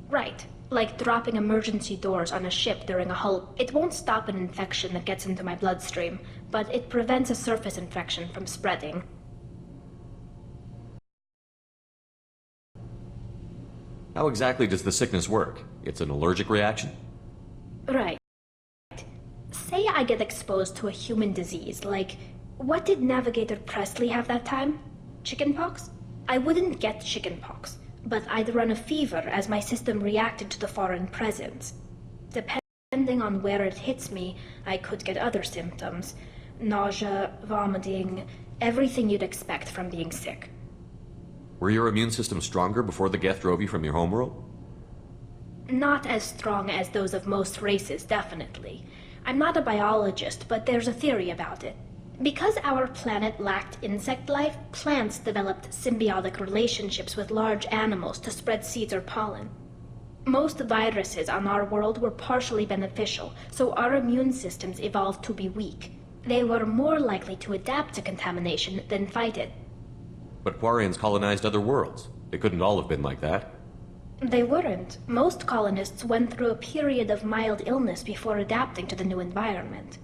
Right. Like dropping emergency doors on a ship during a hull. It won't stop an infection that gets into my bloodstream, but it prevents a surface infection from spreading. How exactly does the sickness work? It's an allergic reaction? Right. Say I get exposed to a human disease, like, what did Navigator Presley have that time? Chickenpox? I wouldn't get chickenpox, but I'd run a fever as my system reacted to the foreign presence. Depending on where it hits me, I could get other symptoms. Nausea, vomiting, everything you'd expect from being sick. Were your immune system stronger before the Geth drove you from your homeworld? Not as strong as those of most races, definitely. I'm not a biologist, but there's a theory about it. Because our planet lacked insect life, plants developed symbiotic relationships with large animals to spread seeds or pollen. Most viruses on our world were partially beneficial, so our immune systems evolved to be weak. They were more likely to adapt to contamination than fight it. But Quarians colonized other worlds. They couldn't all have been like that. They weren't. Most colonists went through a period of mild illness before adapting to the new environment.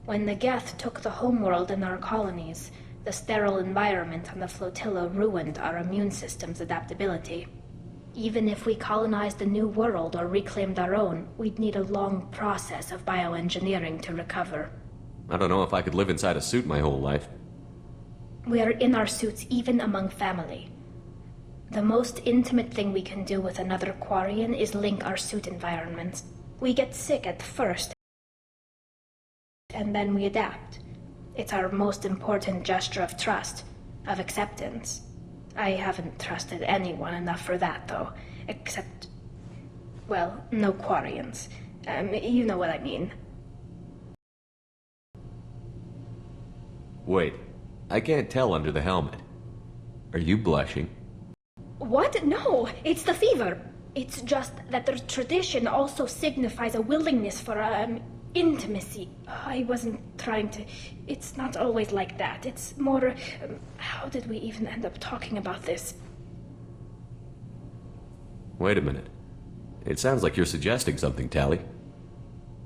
When the Geth took the homeworld and our colonies, the sterile environment on the flotilla ruined our immune system's adaptability. Even if we colonized a new world or reclaimed our own, we'd need a long process of bioengineering to recover. I don't know if I could live inside a suit my whole life. We are in our suits even among family. The most intimate thing we can do with another Quarian is link our suit environments. We get sick at first, and then we adapt. It's our most important gesture of trust, of acceptance. I haven't trusted anyone enough for that, though. Except, well, no Quarians. You know what I mean. Wait, I can't tell under the helmet. Are you blushing? What? No, it's the fever. It's just that the tradition also signifies a willingness for, intimacy. I wasn't trying to... It's not always like that. It's more... how did we even end up talking about this? Wait a minute. It sounds like you're suggesting something, Tally.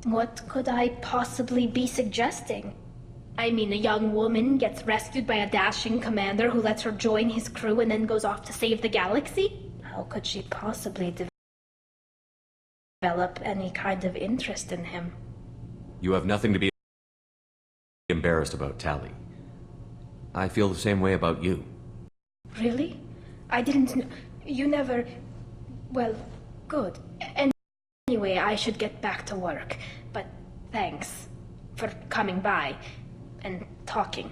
What could I possibly be suggesting? I mean, a young woman gets rescued by a dashing commander who lets her join his crew and then goes off to save the galaxy? How could she possibly develop any kind of interest in him? You have nothing to be embarrassed about, Tally. I feel the same way about you. Really? I didn't know... You never... Well, good. Anyway, I should get back to work. But thanks for coming by and talking.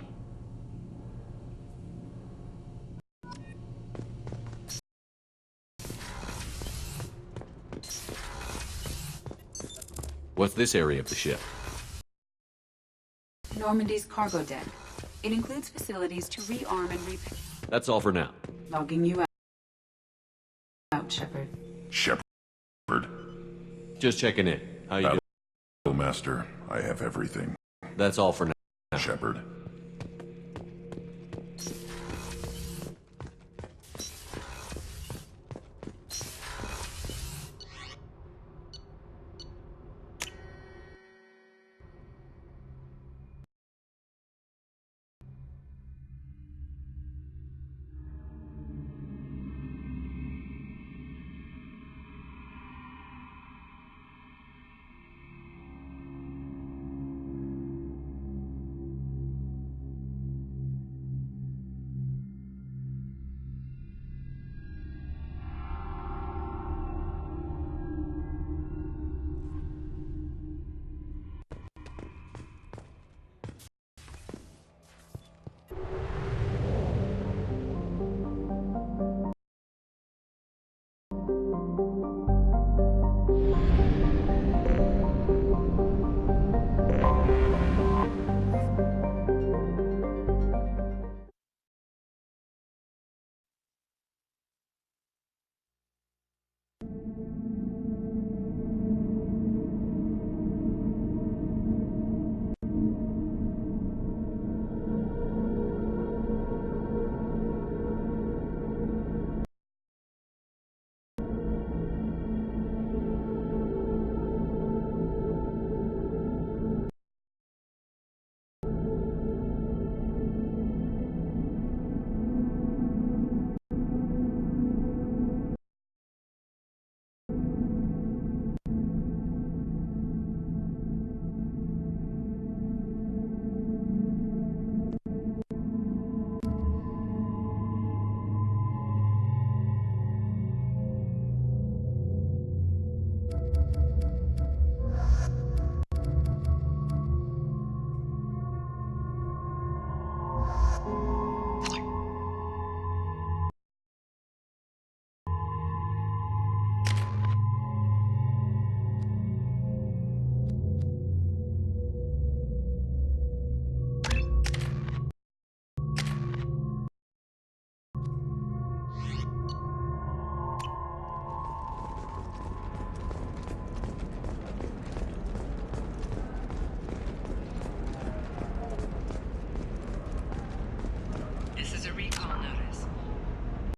What's this area of the ship? Normandy's cargo deck. It includes facilities to rearm and repair. That's all for now. Logging you out, Shepard. Shepard. Just checking in. How you doing? Master, I have everything. That's all for now. Shepard.